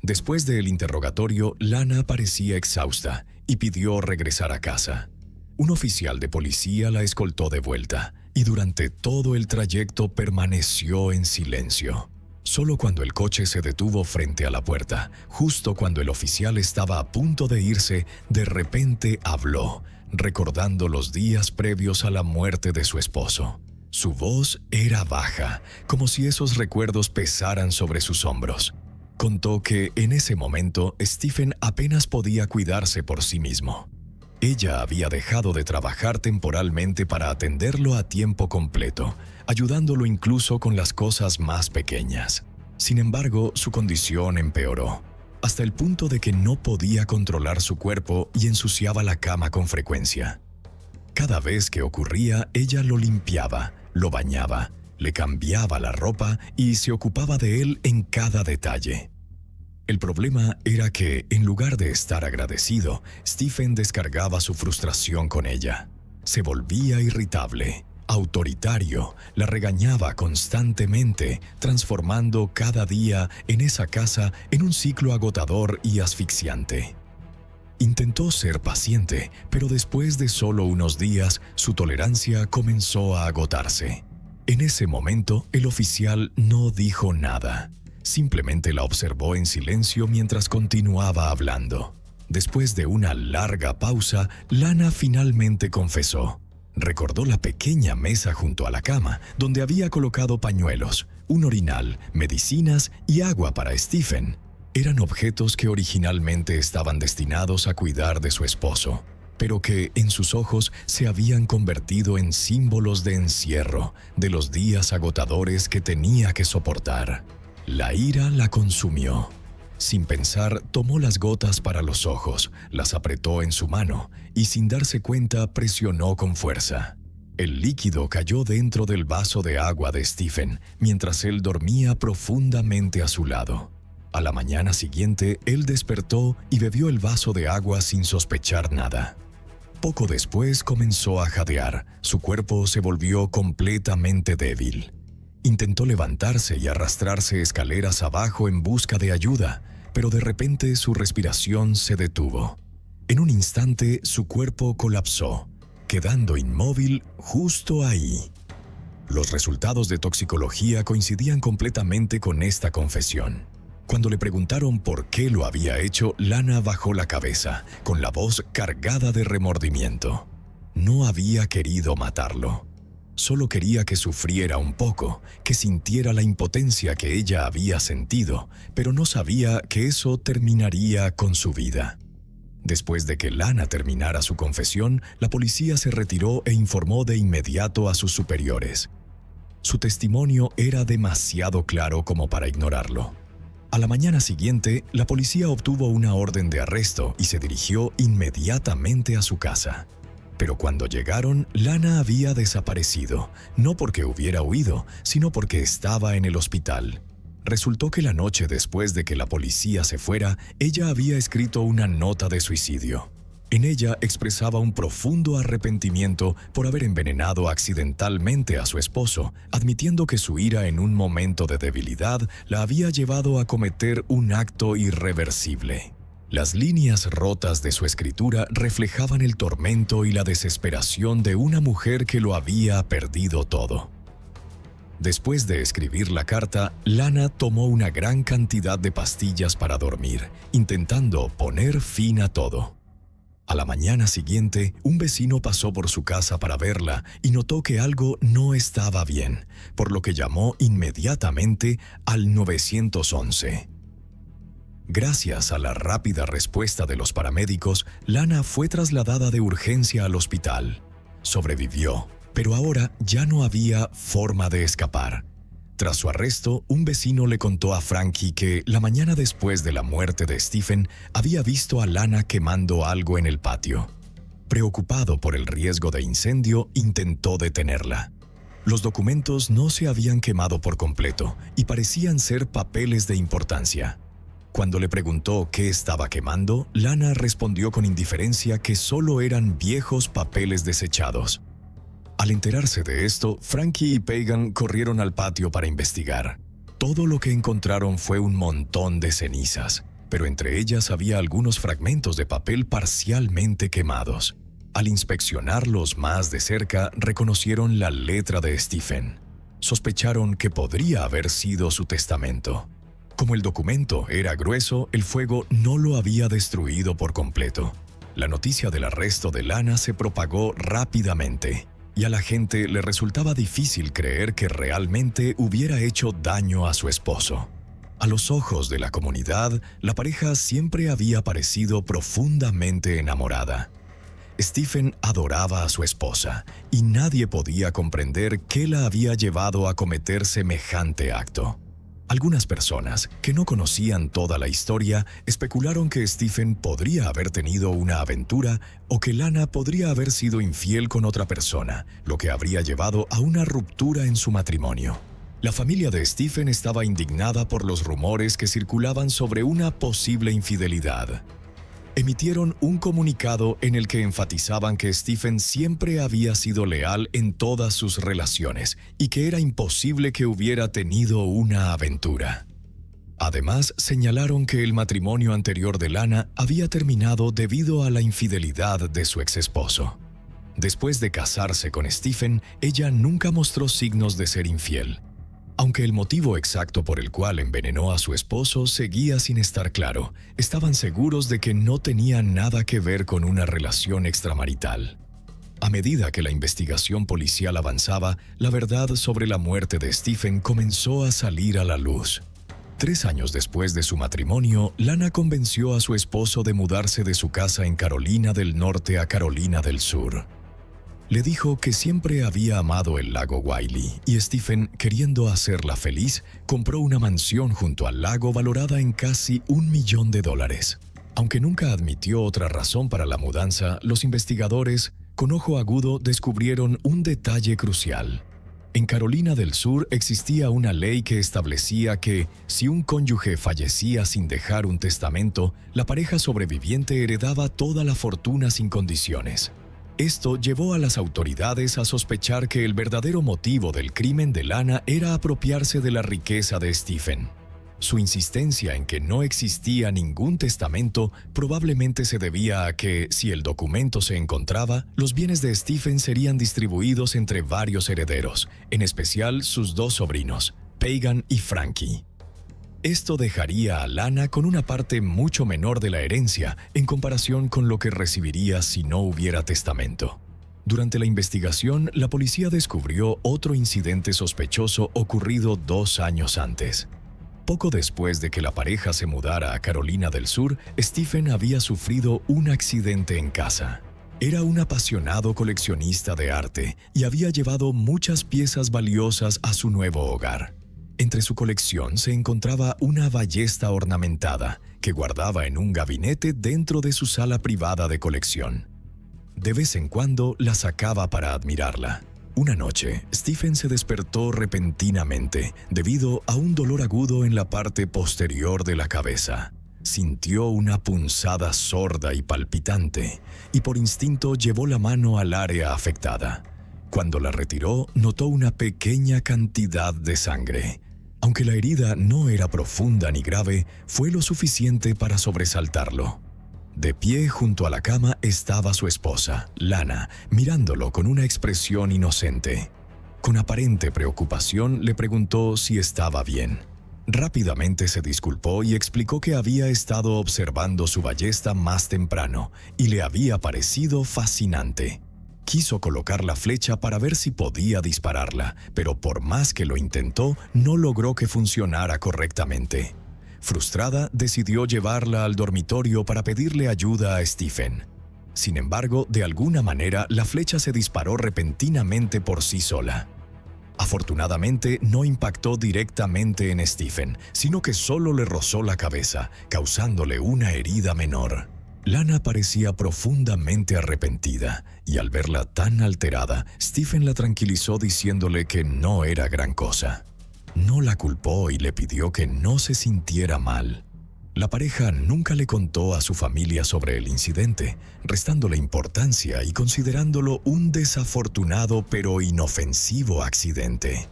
Después del interrogatorio, Lana parecía exhausta y pidió regresar a casa. Un oficial de policía la escoltó de vuelta y durante todo el trayecto permaneció en silencio. Solo cuando el coche se detuvo frente a la puerta, justo cuando el oficial estaba a punto de irse, de repente habló, recordando los días previos a la muerte de su esposo. Su voz era baja, como si esos recuerdos pesaran sobre sus hombros. Contó que en ese momento Stephen apenas podía cuidarse por sí mismo. Ella había dejado de trabajar temporalmente para atenderlo a tiempo completo, ayudándolo incluso con las cosas más pequeñas. Sin embargo, su condición empeoró, hasta el punto de que no podía controlar su cuerpo y ensuciaba la cama con frecuencia. Cada vez que ocurría, ella lo limpiaba, lo bañaba, le cambiaba la ropa y se ocupaba de él en cada detalle. El problema era que, en lugar de estar agradecido, Stephen descargaba su frustración con ella. Se volvía irritable, autoritario, la regañaba constantemente, transformando cada día en esa casa en un ciclo agotador y asfixiante. Intentó ser paciente, pero después de solo unos días, su tolerancia comenzó a agotarse. En ese momento, el oficial no dijo nada. Simplemente la observó en silencio mientras continuaba hablando. Después de una larga pausa, Lana finalmente confesó. Recordó la pequeña mesa junto a la cama, donde había colocado pañuelos, un orinal, medicinas y agua para Stephen. Eran objetos que originalmente estaban destinados a cuidar de su esposo, pero que en sus ojos se habían convertido en símbolos de encierro, de los días agotadores que tenía que soportar. La ira la consumió. Sin pensar, tomó las gotas para los ojos, las apretó en su mano y sin darse cuenta presionó con fuerza. El líquido cayó dentro del vaso de agua de Stephen mientras él dormía profundamente a su lado. A la mañana siguiente, él despertó y bebió el vaso de agua sin sospechar nada. Poco después comenzó a jadear, su cuerpo se volvió completamente débil. Intentó levantarse y arrastrarse escaleras abajo en busca de ayuda, pero de repente su respiración se detuvo. En un instante, su cuerpo colapsó, quedando inmóvil justo ahí. Los resultados de toxicología coincidían completamente con esta confesión. Cuando le preguntaron por qué lo había hecho, Lana bajó la cabeza, con la voz cargada de remordimiento. No había querido matarlo. Solo quería que sufriera un poco, que sintiera la impotencia que ella había sentido, pero no sabía que eso terminaría con su vida. Después de que Lana terminara su confesión, la policía se retiró e informó de inmediato a sus superiores. Su testimonio era demasiado claro como para ignorarlo. A la mañana siguiente, la policía obtuvo una orden de arresto y se dirigió inmediatamente a su casa. Pero cuando llegaron, Lana había desaparecido, no porque hubiera huido, sino porque estaba en el hospital. Resultó que la noche después de que la policía se fuera, ella había escrito una nota de suicidio. En ella expresaba un profundo arrepentimiento por haber envenenado accidentalmente a su esposo, admitiendo que su ira en un momento de debilidad la había llevado a cometer un acto irreversible. Las líneas rotas de su escritura reflejaban el tormento y la desesperación de una mujer que lo había perdido todo. Después de escribir la carta, Lana tomó una gran cantidad de pastillas para dormir, intentando poner fin a todo. A la mañana siguiente, un vecino pasó por su casa para verla y notó que algo no estaba bien, por lo que llamó inmediatamente al 911. Gracias a la rápida respuesta de los paramédicos, Lana fue trasladada de urgencia al hospital. Sobrevivió, pero ahora ya no había forma de escapar. Tras su arresto, un vecino le contó a Frankie que la mañana después de la muerte de Stephen había visto a Lana quemando algo en el patio. Preocupado por el riesgo de incendio, intentó detenerla. Los documentos no se habían quemado por completo y parecían ser papeles de importancia. Cuando le preguntó qué estaba quemando, Lana respondió con indiferencia que solo eran viejos papeles desechados. Al enterarse de esto, Frankie y Pagan corrieron al patio para investigar. Todo lo que encontraron fue un montón de cenizas, pero entre ellas había algunos fragmentos de papel parcialmente quemados. Al inspeccionarlos más de cerca, reconocieron la letra de Stephen. Sospecharon que podría haber sido su testamento. Como el documento era grueso, el fuego no lo había destruido por completo. La noticia del arresto de Lana se propagó rápidamente, y a la gente le resultaba difícil creer que realmente hubiera hecho daño a su esposo. A los ojos de la comunidad, la pareja siempre había parecido profundamente enamorada. Stephen adoraba a su esposa, y nadie podía comprender qué la había llevado a cometer semejante acto. Algunas personas, que no conocían toda la historia, especularon que Stephen podría haber tenido una aventura o que Lana podría haber sido infiel con otra persona, lo que habría llevado a una ruptura en su matrimonio. La familia de Stephen estaba indignada por los rumores que circulaban sobre una posible infidelidad. Emitieron un comunicado en el que enfatizaban que Stephen siempre había sido leal en todas sus relaciones y que era imposible que hubiera tenido una aventura. Además, señalaron que el matrimonio anterior de Lana había terminado debido a la infidelidad de su exesposo. Después de casarse con Stephen, ella nunca mostró signos de ser infiel. Aunque el motivo exacto por el cual envenenó a su esposo seguía sin estar claro, estaban seguros de que no tenía nada que ver con una relación extramarital. A medida que la investigación policial avanzaba, la verdad sobre la muerte de Stephen comenzó a salir a la luz. 3 años después de su matrimonio, Lana convenció a su esposo de mudarse de su casa en Carolina del Norte a Carolina del Sur. Le dijo que siempre había amado el lago Wylie y Stephen, queriendo hacerla feliz, compró una mansión junto al lago valorada en casi $1 millón. Aunque nunca admitió otra razón para la mudanza, los investigadores, con ojo agudo, descubrieron un detalle crucial. En Carolina del Sur existía una ley que establecía que, si un cónyuge fallecía sin dejar un testamento, la pareja sobreviviente heredaba toda la fortuna sin condiciones. Esto llevó a las autoridades a sospechar que el verdadero motivo del crimen de Lana era apropiarse de la riqueza de Stephen. Su insistencia en que no existía ningún testamento probablemente se debía a que, si el documento se encontraba, los bienes de Stephen serían distribuidos entre varios herederos, en especial sus 2 sobrinos, Pagan y Frankie. Esto dejaría a Lana con una parte mucho menor de la herencia en comparación con lo que recibiría si no hubiera testamento. Durante la investigación, la policía descubrió otro incidente sospechoso ocurrido 2 años antes. Poco después de que la pareja se mudara a Carolina del Sur, Stephen había sufrido un accidente en casa. Era un apasionado coleccionista de arte y había llevado muchas piezas valiosas a su nuevo hogar. Entre su colección se encontraba una ballesta ornamentada que guardaba en un gabinete dentro de su sala privada de colección. De vez en cuando la sacaba para admirarla. Una noche, Stephen se despertó repentinamente debido a un dolor agudo en la parte posterior de la cabeza. Sintió una punzada sorda y palpitante, y por instinto llevó la mano al área afectada. Cuando la retiró, notó una pequeña cantidad de sangre. Aunque la herida no era profunda ni grave, fue lo suficiente para sobresaltarlo. De pie junto a la cama estaba su esposa, Lana, mirándolo con una expresión inocente. Con aparente preocupación le preguntó si estaba bien. Rápidamente se disculpó y explicó que había estado observando su ballesta más temprano y le había parecido fascinante. Quiso colocar la flecha para ver si podía dispararla, pero por más que lo intentó, no logró que funcionara correctamente. Frustrada, decidió llevarla al dormitorio para pedirle ayuda a Stephen. Sin embargo, de alguna manera, la flecha se disparó repentinamente por sí sola. Afortunadamente, no impactó directamente en Stephen, sino que solo le rozó la cabeza, causándole una herida menor. Lana parecía profundamente arrepentida y al verla tan alterada, Stephen la tranquilizó diciéndole que no era gran cosa. No la culpó y le pidió que no se sintiera mal. La pareja nunca le contó a su familia sobre el incidente, restándole importancia y considerándolo un desafortunado pero inofensivo accidente.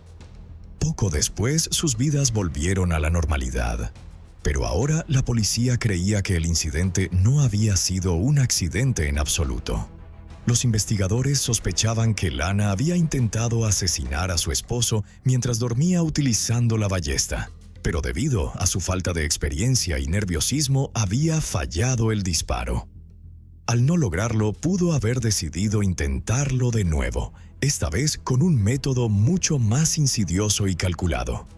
Poco después, sus vidas volvieron a la normalidad. Pero ahora la policía creía que el incidente no había sido un accidente en absoluto. Los investigadores sospechaban que Lana había intentado asesinar a su esposo mientras dormía utilizando la ballesta, pero debido a su falta de experiencia y nerviosismo había fallado el disparo. Al no lograrlo, pudo haber decidido intentarlo de nuevo, esta vez con un método mucho más insidioso y calculado.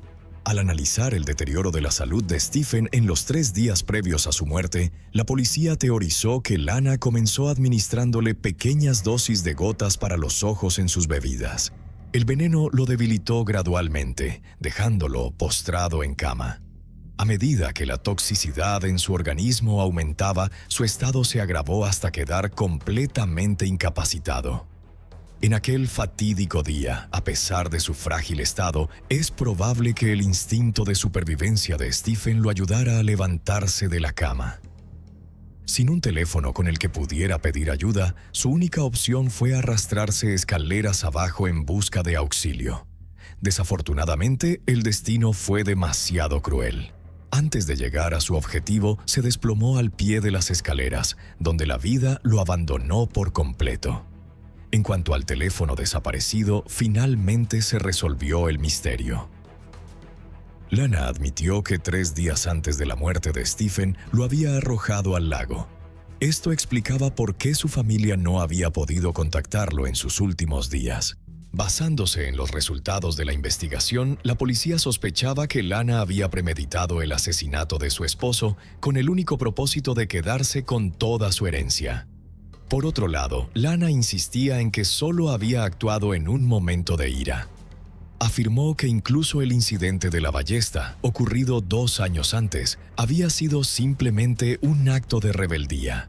Al analizar el deterioro de la salud de Stephen en los 3 días previos a su muerte, la policía teorizó que Lana comenzó administrándole pequeñas dosis de gotas para los ojos en sus bebidas. El veneno lo debilitó gradualmente, dejándolo postrado en cama. A medida que la toxicidad en su organismo aumentaba, su estado se agravó hasta quedar completamente incapacitado. En aquel fatídico día, a pesar de su frágil estado, es probable que el instinto de supervivencia de Stephen lo ayudara a levantarse de la cama. Sin un teléfono con el que pudiera pedir ayuda, su única opción fue arrastrarse escaleras abajo en busca de auxilio. Desafortunadamente, el destino fue demasiado cruel. Antes de llegar a su objetivo, se desplomó al pie de las escaleras, donde la vida lo abandonó por completo. En cuanto al teléfono desaparecido, finalmente se resolvió el misterio. Lana admitió que 3 días antes de la muerte de Stephen lo había arrojado al lago. Esto explicaba por qué su familia no había podido contactarlo en sus últimos días. Basándose en los resultados de la investigación, la policía sospechaba que Lana había premeditado el asesinato de su esposo con el único propósito de quedarse con toda su herencia. Por otro lado, Lana insistía en que solo había actuado en un momento de ira. Afirmó que incluso el incidente de la ballesta, ocurrido 2 años antes, había sido simplemente un acto de rebeldía.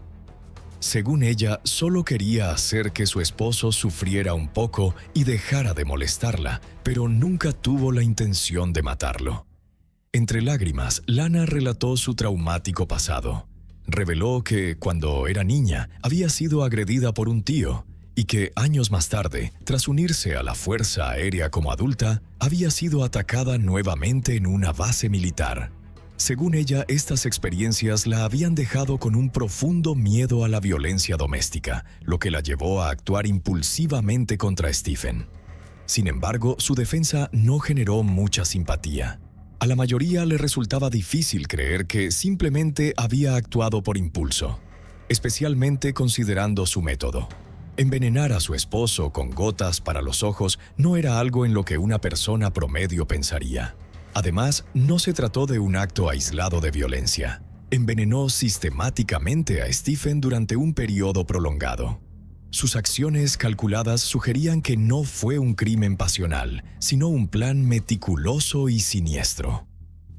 Según ella, solo quería hacer que su esposo sufriera un poco y dejara de molestarla, pero nunca tuvo la intención de matarlo. Entre lágrimas, Lana relató su traumático pasado. Reveló que, cuando era niña, había sido agredida por un tío y que, años más tarde, tras unirse a la Fuerza Aérea como adulta, había sido atacada nuevamente en una base militar. Según ella, estas experiencias la habían dejado con un profundo miedo a la violencia doméstica, lo que la llevó a actuar impulsivamente contra Stephen. Sin embargo, su defensa no generó mucha simpatía. A la mayoría le resultaba difícil creer que simplemente había actuado por impulso, especialmente considerando su método. Envenenar a su esposo con gotas para los ojos no era algo en lo que una persona promedio pensaría. Además, no se trató de un acto aislado de violencia. Envenenó sistemáticamente a Stephen durante un periodo prolongado. Sus acciones calculadas sugerían que no fue un crimen pasional, sino un plan meticuloso y siniestro.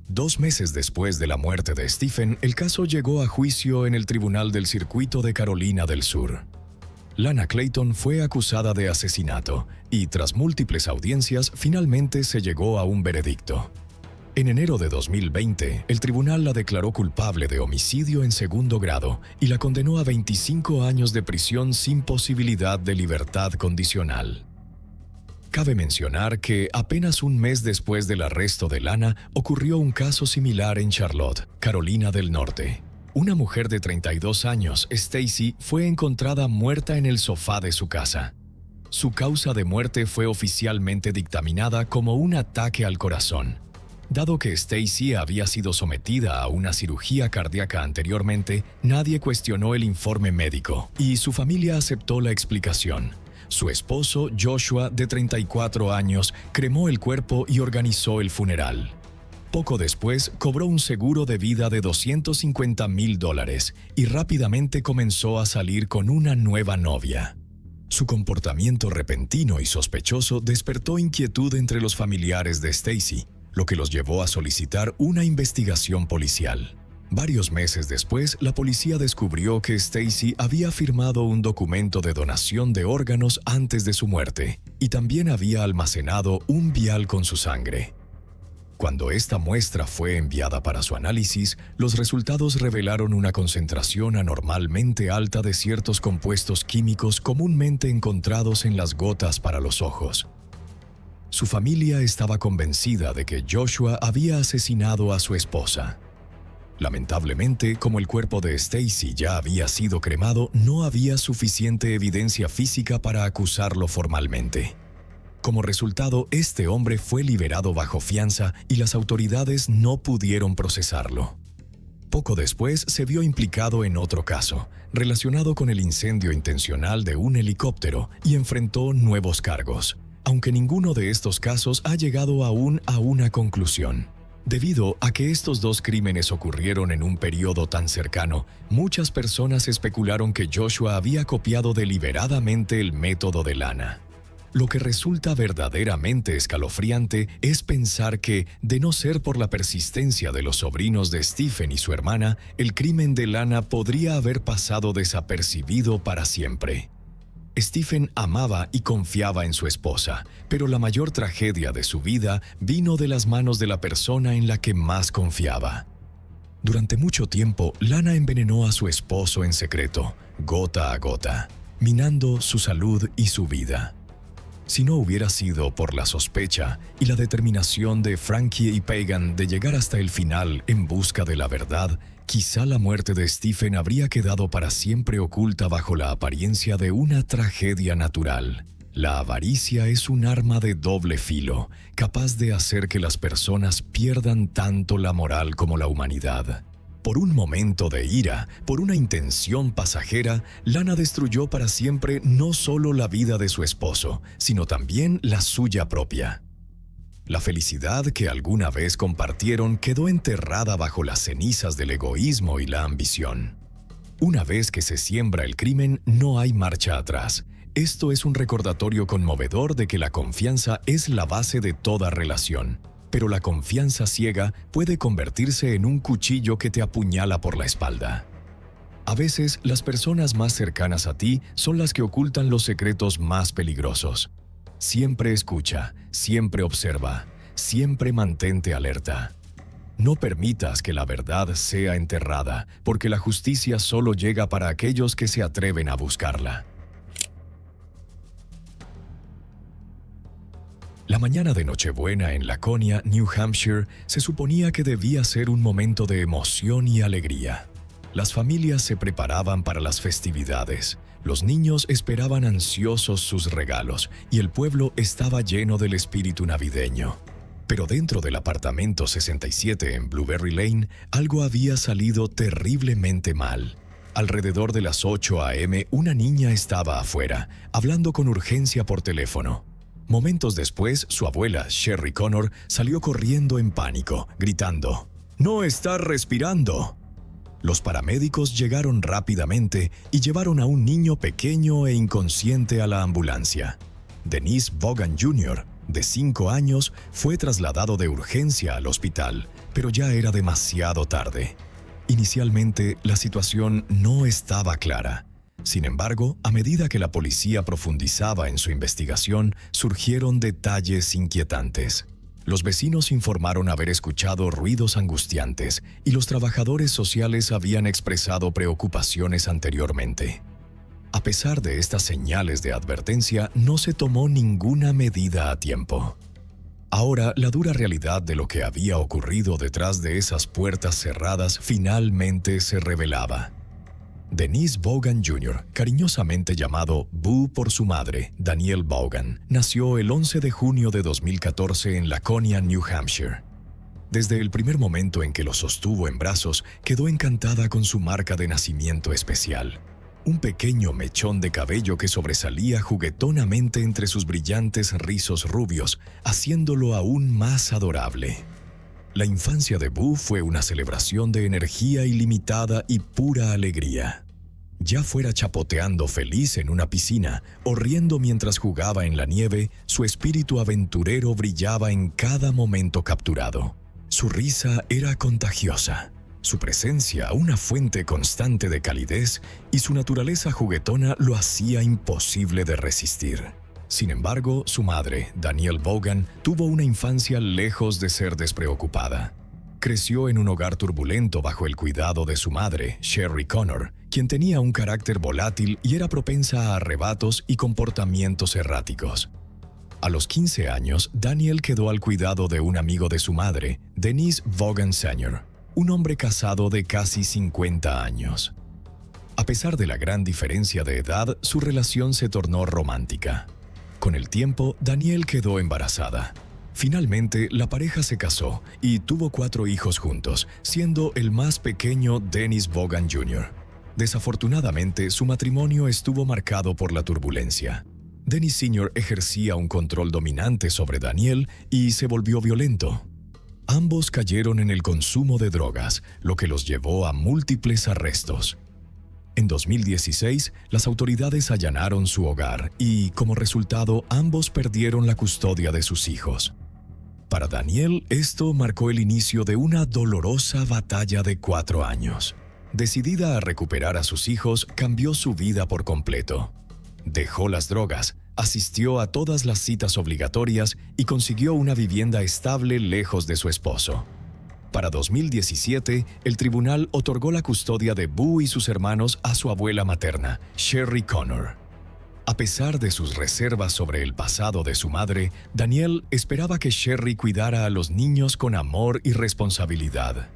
2 meses después de la muerte de Stephen, el caso llegó a juicio en el Tribunal del Circuito de Carolina del Sur. Lana Clayton fue acusada de asesinato y, tras múltiples audiencias, finalmente se llegó a un veredicto. En enero de 2020, el tribunal la declaró culpable de homicidio en 2º grado y la condenó a 25 años de prisión sin posibilidad de libertad condicional. Cabe mencionar que apenas un mes después del arresto de Lana, ocurrió un caso similar en Charlotte, Carolina del Norte. Una mujer de 32 años, Stacy, fue encontrada muerta en el sofá de su casa. Su causa de muerte fue oficialmente dictaminada como un ataque al corazón. Dado que Stacy había sido sometida a una cirugía cardíaca anteriormente, nadie cuestionó el informe médico y su familia aceptó la explicación. Su esposo, Joshua, de 34 años, cremó el cuerpo y organizó el funeral. Poco después, cobró un seguro de vida de $250,000 y rápidamente comenzó a salir con una nueva novia. Su comportamiento repentino y sospechoso despertó inquietud entre los familiares de Stacy, lo que los llevó a solicitar una investigación policial. Varios meses después, la policía descubrió que Stacy había firmado un documento de donación de órganos antes de su muerte y también había almacenado un vial con su sangre. Cuando esta muestra fue enviada para su análisis, los resultados revelaron una concentración anormalmente alta de ciertos compuestos químicos comúnmente encontrados en las gotas para los ojos. Su familia estaba convencida de que Joshua había asesinado a su esposa. Lamentablemente, como el cuerpo de Stacy ya había sido cremado, no había suficiente evidencia física para acusarlo formalmente. Como resultado, este hombre fue liberado bajo fianza y las autoridades no pudieron procesarlo. Poco después se vio implicado en otro caso, relacionado con el incendio intencional de un helicóptero, y enfrentó nuevos cargos, aunque ninguno de estos casos ha llegado aún a una conclusión. Debido a que estos dos crímenes ocurrieron en un periodo tan cercano, muchas personas especularon que Joshua había copiado deliberadamente el método de Lana. Lo que resulta verdaderamente escalofriante es pensar que, de no ser por la persistencia de los sobrinos de Stephen y su hermana, el crimen de Lana podría haber pasado desapercibido para siempre. Stephen amaba y confiaba en su esposa, pero la mayor tragedia de su vida vino de las manos de la persona en la que más confiaba. Durante mucho tiempo, Lana envenenó a su esposo en secreto, gota a gota, minando su salud y su vida. Si no hubiera sido por la sospecha y la determinación de Frankie y Pagan de llegar hasta el final en busca de la verdad, quizá la muerte de Stephen habría quedado para siempre oculta bajo la apariencia de una tragedia natural. La avaricia es un arma de doble filo, capaz de hacer que las personas pierdan tanto la moral como la humanidad. Por un momento de ira, por una intención pasajera, Lana destruyó para siempre no solo la vida de su esposo, sino también la suya propia. La felicidad que alguna vez compartieron quedó enterrada bajo las cenizas del egoísmo y la ambición. Una vez que se siembra el crimen, no hay marcha atrás. Esto es un recordatorio conmovedor de que la confianza es la base de toda relación. Pero la confianza ciega puede convertirse en un cuchillo que te apuñala por la espalda. A veces, las personas más cercanas a ti son las que ocultan los secretos más peligrosos. Siempre escucha, siempre observa, siempre mantente alerta. No permitas que la verdad sea enterrada, porque la justicia solo llega para aquellos que se atreven a buscarla. La mañana de Nochebuena en Laconia, New Hampshire, se suponía que debía ser un momento de emoción y alegría. Las familias se preparaban para las festividades, los niños esperaban ansiosos sus regalos y el pueblo estaba lleno del espíritu navideño. Pero dentro del apartamento 67 en Blueberry Lane, algo había salido terriblemente mal. Alrededor de las 8 a.m., una niña estaba afuera, hablando con urgencia por teléfono. Momentos después, su abuela, Sherry Connor, salió corriendo en pánico, gritando, «¡No está respirando!». Los paramédicos llegaron rápidamente y llevaron a un niño pequeño e inconsciente a la ambulancia. Denise Vaughan Jr., de 5 años, fue trasladado de urgencia al hospital, pero ya era demasiado tarde. Inicialmente, la situación no estaba clara. Sin embargo, a medida que la policía profundizaba en su investigación, surgieron detalles inquietantes. Los vecinos informaron haber escuchado ruidos angustiantes y los trabajadores sociales habían expresado preocupaciones anteriormente. A pesar de estas señales de advertencia, no se tomó ninguna medida a tiempo. Ahora, la dura realidad de lo que había ocurrido detrás de esas puertas cerradas finalmente se revelaba. Denise Vaughan Jr., cariñosamente llamado Boo por su madre, Danielle Vaughan, nació el 11 de junio de 2014 en Laconia, New Hampshire. Desde el primer momento en que lo sostuvo en brazos, quedó encantada con su marca de nacimiento especial. Un pequeño mechón de cabello que sobresalía juguetonamente entre sus brillantes rizos rubios, haciéndolo aún más adorable. La infancia de Boo fue una celebración de energía ilimitada y pura alegría. Ya fuera chapoteando feliz en una piscina o riendo mientras jugaba en la nieve, su espíritu aventurero brillaba en cada momento capturado. Su risa era contagiosa. Su presencia, una fuente constante de calidez, y su naturaleza juguetona lo hacía imposible de resistir. Sin embargo, su madre, Danielle Vaughan, tuvo una infancia lejos de ser despreocupada. Creció en un hogar turbulento bajo el cuidado de su madre, Sherry Connor, quien tenía un carácter volátil y era propensa a arrebatos y comportamientos erráticos. A los 15 años, Danielle quedó al cuidado de un amigo de su madre, Dennis Vaughan Sr., un hombre casado de casi 50 años. A pesar de la gran diferencia de edad, su relación se tornó romántica. Con el tiempo, Danielle quedó embarazada. Finalmente, la pareja se casó y tuvo 4 hijos juntos, siendo el más pequeño Dennis Vaughan Jr. Desafortunadamente, su matrimonio estuvo marcado por la turbulencia. Dennis Sr. ejercía un control dominante sobre Danielle y se volvió violento. Ambos cayeron en el consumo de drogas, lo que los llevó a múltiples arrestos. En 2016, las autoridades allanaron su hogar y, como resultado, ambos perdieron la custodia de sus hijos. Para Danielle, esto marcó el inicio de una dolorosa batalla de 4 años. Decidida a recuperar a sus hijos, cambió su vida por completo. Dejó las drogas, asistió a todas las citas obligatorias y consiguió una vivienda estable lejos de su esposo. Para 2017, el tribunal otorgó la custodia de Boo y sus hermanos a su abuela materna, Sherry Connor. A pesar de sus reservas sobre el pasado de su madre, Danielle esperaba que Sherry cuidara a los niños con amor y responsabilidad.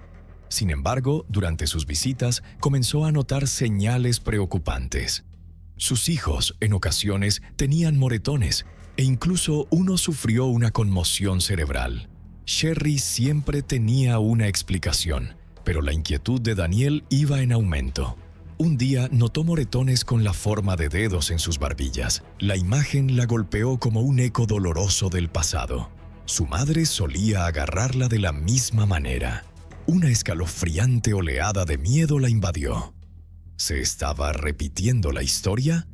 Sin embargo, durante sus visitas, comenzó a notar señales preocupantes. Sus hijos, en ocasiones, tenían moretones e incluso uno sufrió una conmoción cerebral. Sherry siempre tenía una explicación, pero la inquietud de Danielle iba en aumento. Un día notó moretones con la forma de dedos en sus barbillas. La imagen la golpeó como un eco doloroso del pasado. Su madre solía agarrarla de la misma manera. Una escalofriante oleada de miedo la invadió. ¿Se estaba repitiendo la historia?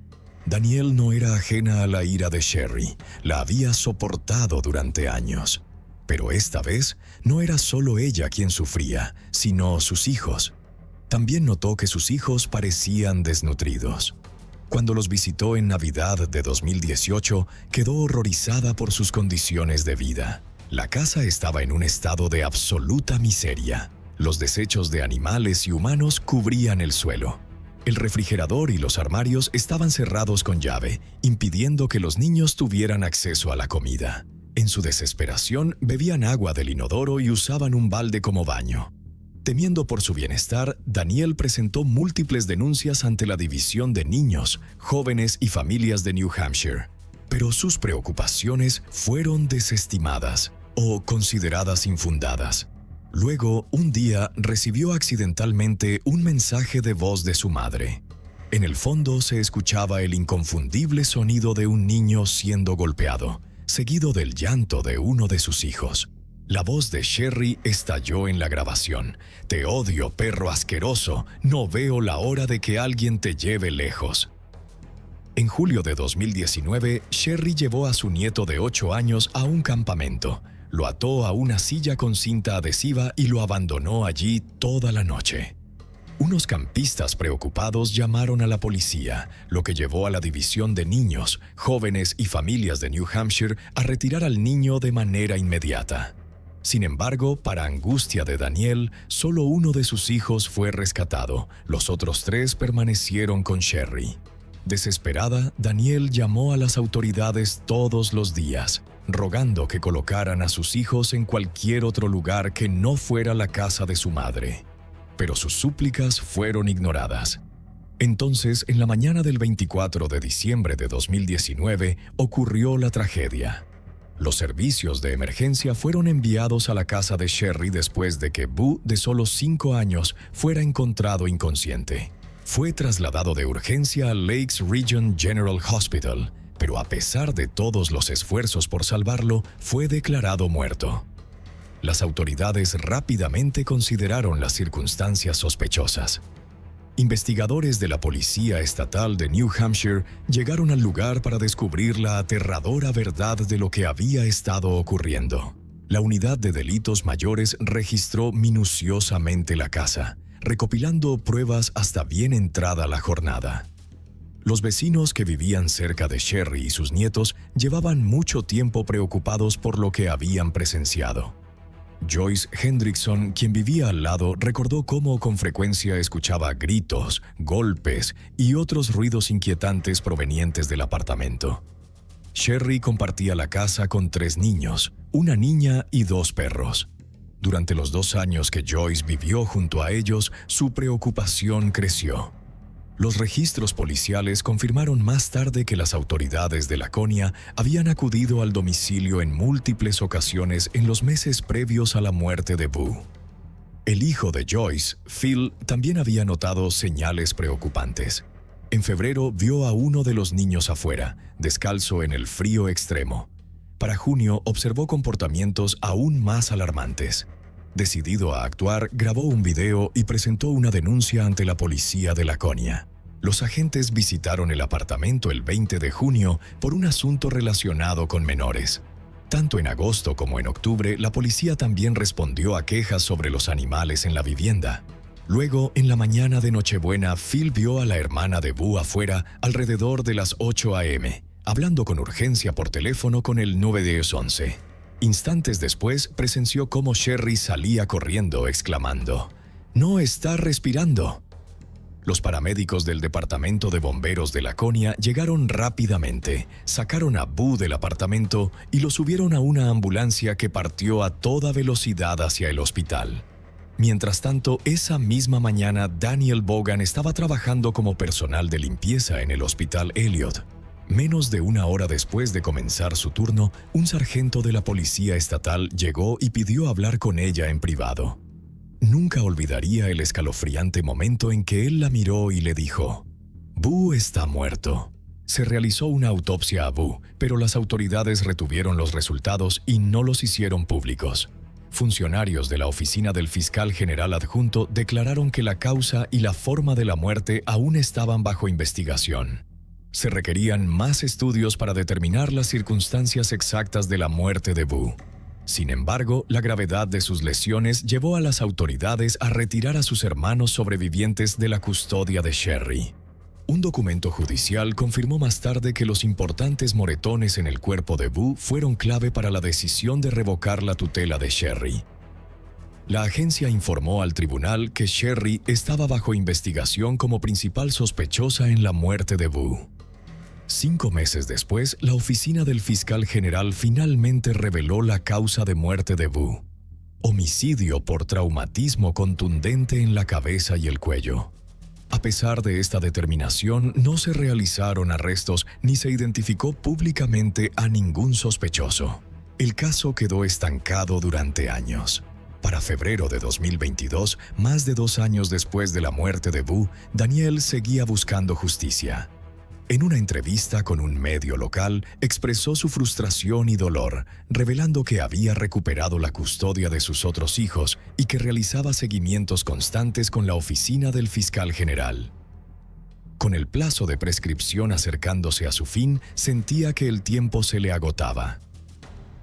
Danielle no era ajena a la ira de Sherry. La había soportado durante años. Pero esta vez no era solo ella quien sufría, sino sus hijos. También notó que sus hijos parecían desnutridos. Cuando los visitó en Navidad de 2018, quedó horrorizada por sus condiciones de vida. La casa estaba en un estado de absoluta miseria. Los desechos de animales y humanos cubrían el suelo. El refrigerador y los armarios estaban cerrados con llave, impidiendo que los niños tuvieran acceso a la comida. En su desesperación, bebían agua del inodoro y usaban un balde como baño. Temiendo por su bienestar, Danielle presentó múltiples denuncias ante la División de Niños, Jóvenes y Familias de New Hampshire. Pero sus preocupaciones fueron desestimadas o consideradas infundadas. Luego, un día, recibió accidentalmente un mensaje de voz de su madre. En el fondo se escuchaba el inconfundible sonido de un niño siendo golpeado, seguido del llanto de uno de sus hijos. La voz de Sherry estalló en la grabación. «Te odio, perro asqueroso. No veo la hora de que alguien te lleve lejos». En julio de 2019, Sherry llevó a su nieto de 8 años a un campamento. Lo ató a una silla con cinta adhesiva y lo abandonó allí toda la noche. Unos campistas preocupados llamaron a la policía, lo que llevó a la División de Niños, Jóvenes y Familias de New Hampshire a retirar al niño de manera inmediata. Sin embargo, para angustia de Danielle, solo uno de sus hijos fue rescatado. Los otros 3 permanecieron con Sherry. Desesperada, Danielle llamó a las autoridades todos los días, rogando que colocaran a sus hijos en cualquier otro lugar que no fuera la casa de su madre. Pero sus súplicas fueron ignoradas. Entonces, en la mañana del 24 de diciembre de 2019, ocurrió la tragedia. Los servicios de emergencia fueron enviados a la casa de Sherry después de que Boo, de solo 5 años, fuera encontrado inconsciente. Fue trasladado de urgencia al Lakes Region General Hospital, pero a pesar de todos los esfuerzos por salvarlo, fue declarado muerto. Las autoridades rápidamente consideraron las circunstancias sospechosas. Investigadores de la Policía Estatal de New Hampshire llegaron al lugar para descubrir la aterradora verdad de lo que había estado ocurriendo. La unidad de delitos mayores registró minuciosamente la casa, recopilando pruebas hasta bien entrada la jornada. Los vecinos que vivían cerca de Sherry y sus nietos llevaban mucho tiempo preocupados por lo que habían presenciado. Joyce Hendrickson, quien vivía al lado, recordó cómo con frecuencia escuchaba gritos, golpes y otros ruidos inquietantes provenientes del apartamento. Sherry compartía la casa con 3 niños, una niña y 2 perros. Durante los 2 años que Joyce vivió junto a ellos, su preocupación creció. Los registros policiales confirmaron más tarde que las autoridades de Laconia habían acudido al domicilio en múltiples ocasiones en los meses previos a la muerte de Boo. El hijo de Joyce, Phil, también había notado señales preocupantes. En febrero vio a uno de los niños afuera, descalzo en el frío extremo. Para junio observó comportamientos aún más alarmantes. Decidido a actuar, grabó un video y presentó una denuncia ante la policía de Laconia. Los agentes visitaron el apartamento el 20 de junio por un asunto relacionado con menores. Tanto en agosto como en octubre, la policía también respondió a quejas sobre los animales en la vivienda. Luego, en la mañana de Nochebuena, Phil vio a la hermana de Boo afuera alrededor de las 8 a.m., hablando con urgencia por teléfono con el 911. Instantes después, presenció cómo Sherry salía corriendo, exclamando: «¡No está respirando!». Los paramédicos del Departamento de Bomberos de Laconia llegaron rápidamente, sacaron a Boo del apartamento y lo subieron a una ambulancia que partió a toda velocidad hacia el hospital. Mientras tanto, esa misma mañana, Daniel Bogan estaba trabajando como personal de limpieza en el Hospital Elliot. Menos de una hora después de comenzar su turno, un sargento de la policía estatal llegó y pidió hablar con ella en privado. Nunca olvidaría el escalofriante momento en que él la miró y le dijo: «Boo está muerto». Se realizó una autopsia a Boo, pero las autoridades retuvieron los resultados y no los hicieron públicos. Funcionarios de la oficina del fiscal general adjunto declararon que la causa y la forma de la muerte aún estaban bajo investigación. Se requerían más estudios para determinar las circunstancias exactas de la muerte de Boo. Sin embargo, la gravedad de sus lesiones llevó a las autoridades a retirar a sus hermanos sobrevivientes de la custodia de Sherry. Un documento judicial confirmó más tarde que los importantes moretones en el cuerpo de Boo fueron clave para la decisión de revocar la tutela de Sherry. La agencia informó al tribunal que Sherry estaba bajo investigación como principal sospechosa en la muerte de Boo. 5 meses después, la oficina del fiscal general finalmente reveló la causa de muerte de Boo: homicidio por traumatismo contundente en la cabeza y el cuello. A pesar de esta determinación, no se realizaron arrestos ni se identificó públicamente a ningún sospechoso. El caso quedó estancado durante años. Para febrero de 2022, más de 2 años después de la muerte de Boo, Daniel seguía buscando justicia. En una entrevista con un medio local, expresó su frustración y dolor, revelando que había recuperado la custodia de sus otros hijos y que realizaba seguimientos constantes con la oficina del fiscal general. Con el plazo de prescripción acercándose a su fin, sentía que el tiempo se le agotaba.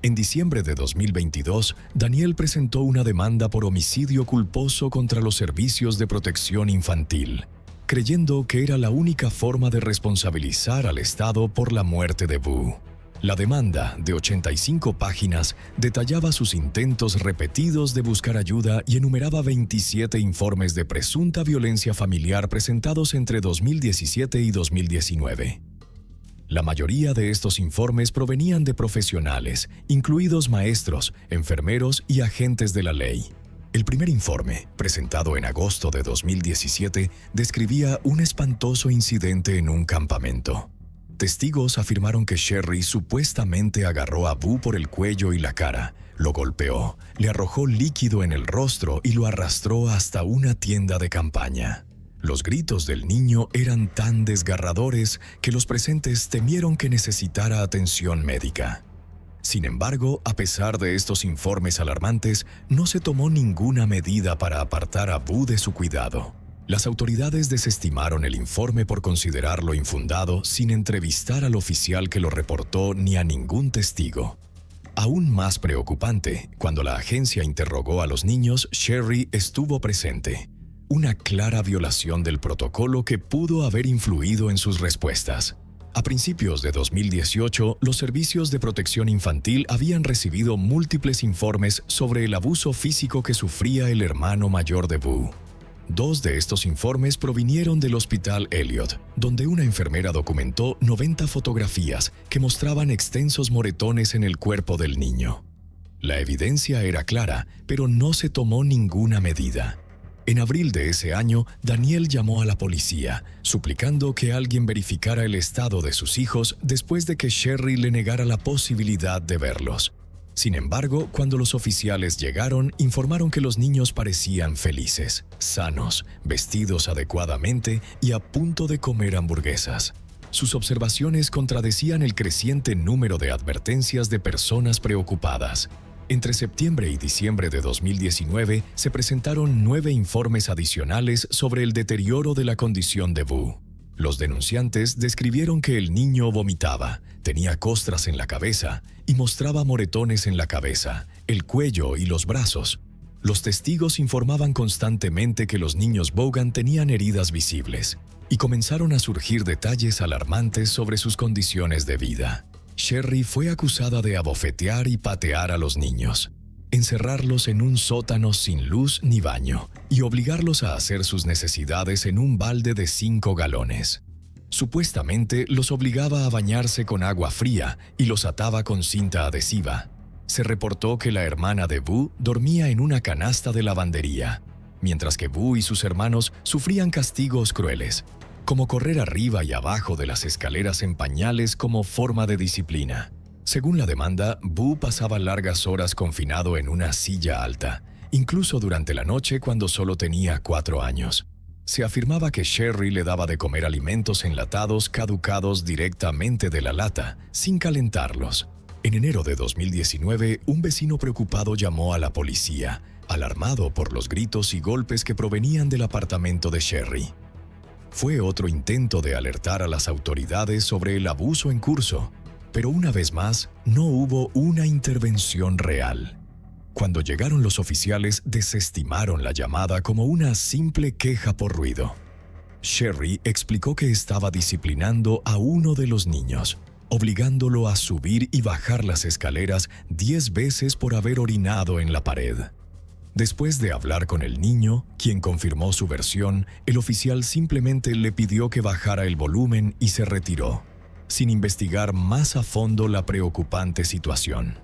En diciembre de 2022, Daniel presentó una demanda por homicidio culposo contra los servicios de protección infantil, creyendo que era la única forma de responsabilizar al Estado por la muerte de Boo. La demanda, de 85 páginas, detallaba sus intentos repetidos de buscar ayuda y enumeraba 27 informes de presunta violencia familiar presentados entre 2017 y 2019. La mayoría de estos informes provenían de profesionales, incluidos maestros, enfermeros y agentes de la ley. El primer informe, presentado en agosto de 2017, describía un espantoso incidente en un campamento. Testigos afirmaron que Sherry supuestamente agarró a Boo por el cuello y la cara, lo golpeó, le arrojó líquido en el rostro y lo arrastró hasta una tienda de campaña. Los gritos del niño eran tan desgarradores que los presentes temieron que necesitara atención médica. Sin embargo, a pesar de estos informes alarmantes, no se tomó ninguna medida para apartar a Boo de su cuidado. Las autoridades desestimaron el informe por considerarlo infundado sin entrevistar al oficial que lo reportó ni a ningún testigo. Aún más preocupante, cuando la agencia interrogó a los niños, Sherry estuvo presente. Una clara violación del protocolo que pudo haber influido en sus respuestas. A principios de 2018, los servicios de protección infantil habían recibido múltiples informes sobre el abuso físico que sufría el hermano mayor de Boo. 2 de estos informes provinieron del Hospital Elliot, donde una enfermera documentó 90 fotografías que mostraban extensos moretones en el cuerpo del niño. La evidencia era clara, pero no se tomó ninguna medida. En abril de ese año, Daniel llamó a la policía, suplicando que alguien verificara el estado de sus hijos después de que Sherry le negara la posibilidad de verlos. Sin embargo, cuando los oficiales llegaron, informaron que los niños parecían felices, sanos, vestidos adecuadamente y a punto de comer hamburguesas. Sus observaciones contradecían el creciente número de advertencias de personas preocupadas. Entre septiembre y diciembre de 2019 se presentaron 9 informes adicionales sobre el deterioro de la condición de Boo. Los denunciantes describieron que el niño vomitaba, tenía costras en la cabeza y mostraba moretones en la cabeza, el cuello y los brazos. Los testigos informaban constantemente que los niños Bogan tenían heridas visibles y comenzaron a surgir detalles alarmantes sobre sus condiciones de vida. Sherry fue acusada de abofetear y patear a los niños, encerrarlos en un sótano sin luz ni baño y obligarlos a hacer sus necesidades en un balde de 5 galones. Supuestamente los obligaba a bañarse con agua fría y los ataba con cinta adhesiva. Se reportó que la hermana de Boo dormía en una canasta de lavandería, mientras que Boo y sus hermanos sufrían castigos crueles, como correr arriba y abajo de las escaleras en pañales como forma de disciplina. Según la demanda, Boo pasaba largas horas confinado en una silla alta, incluso durante la noche cuando solo tenía 4 años. Se afirmaba que Sherry le daba de comer alimentos enlatados caducados directamente de la lata, sin calentarlos. En enero de 2019, un vecino preocupado llamó a la policía, alarmado por los gritos y golpes que provenían del apartamento de Sherry. Fue otro intento de alertar a las autoridades sobre el abuso en curso, pero una vez más no hubo una intervención real. Cuando llegaron los oficiales, desestimaron la llamada como una simple queja por ruido. Sherry explicó que estaba disciplinando a uno de los niños, obligándolo a subir y bajar las escaleras 10 veces por haber orinado en la pared. Después de hablar con el niño, quien confirmó su versión, el oficial simplemente le pidió que bajara el volumen y se retiró, sin investigar más a fondo la preocupante situación.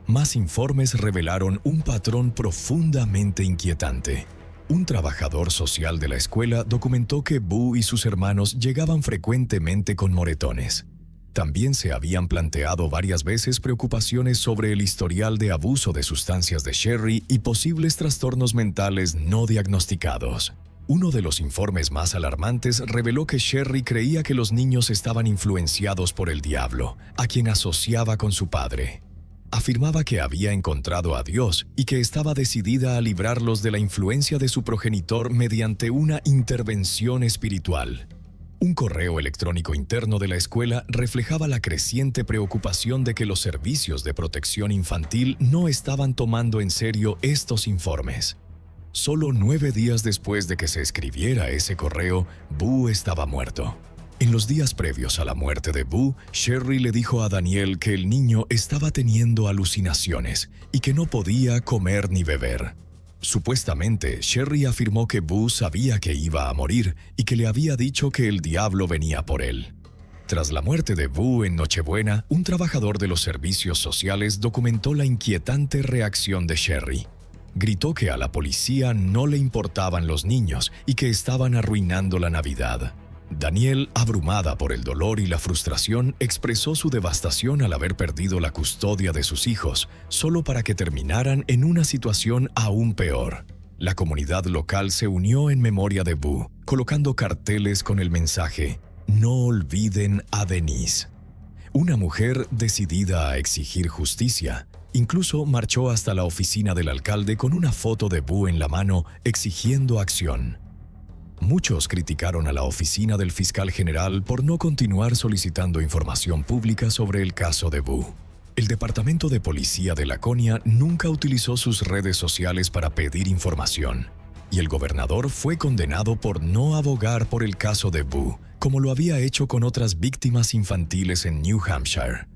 Más informes revelaron un patrón profundamente inquietante. Un trabajador social de la escuela documentó que Boo y sus hermanos llegaban frecuentemente con moretones. También se habían planteado varias veces preocupaciones sobre el historial de abuso de sustancias de Sherry y posibles trastornos mentales no diagnosticados. Uno de los informes más alarmantes reveló que Sherry creía que los niños estaban influenciados por el diablo, a quien asociaba con su padre. Afirmaba que había encontrado a Dios y que estaba decidida a librarlos de la influencia de su progenitor mediante una intervención espiritual. Un correo electrónico interno de la escuela reflejaba la creciente preocupación de que los servicios de protección infantil no estaban tomando en serio estos informes. Solo 9 días después de que se escribiera ese correo, Boo estaba muerto. En los días previos a la muerte de Boo, Sherry le dijo a Daniel que el niño estaba teniendo alucinaciones y que no podía comer ni beber. Supuestamente, Sherry afirmó que Boo sabía que iba a morir y que le había dicho que el diablo venía por él. Tras la muerte de Boo en Nochebuena, un trabajador de los servicios sociales documentó la inquietante reacción de Sherry. Gritó que a la policía no le importaban los niños y que estaban arruinando la Navidad. Daniel, abrumada por el dolor y la frustración, expresó su devastación al haber perdido la custodia de sus hijos, solo para que terminaran en una situación aún peor. La comunidad local se unió en memoria de Boo, colocando carteles con el mensaje «No olviden a Denise». Una mujer decidida a exigir justicia, incluso marchó hasta la oficina del alcalde con una foto de Boo en la mano exigiendo acción. Muchos criticaron a la oficina del fiscal general por no continuar solicitando información pública sobre el caso de Boo. El Departamento de Policía de Laconia nunca utilizó sus redes sociales para pedir información, y el gobernador fue condenado por no abogar por el caso de Boo, como lo había hecho con otras víctimas infantiles en New Hampshire.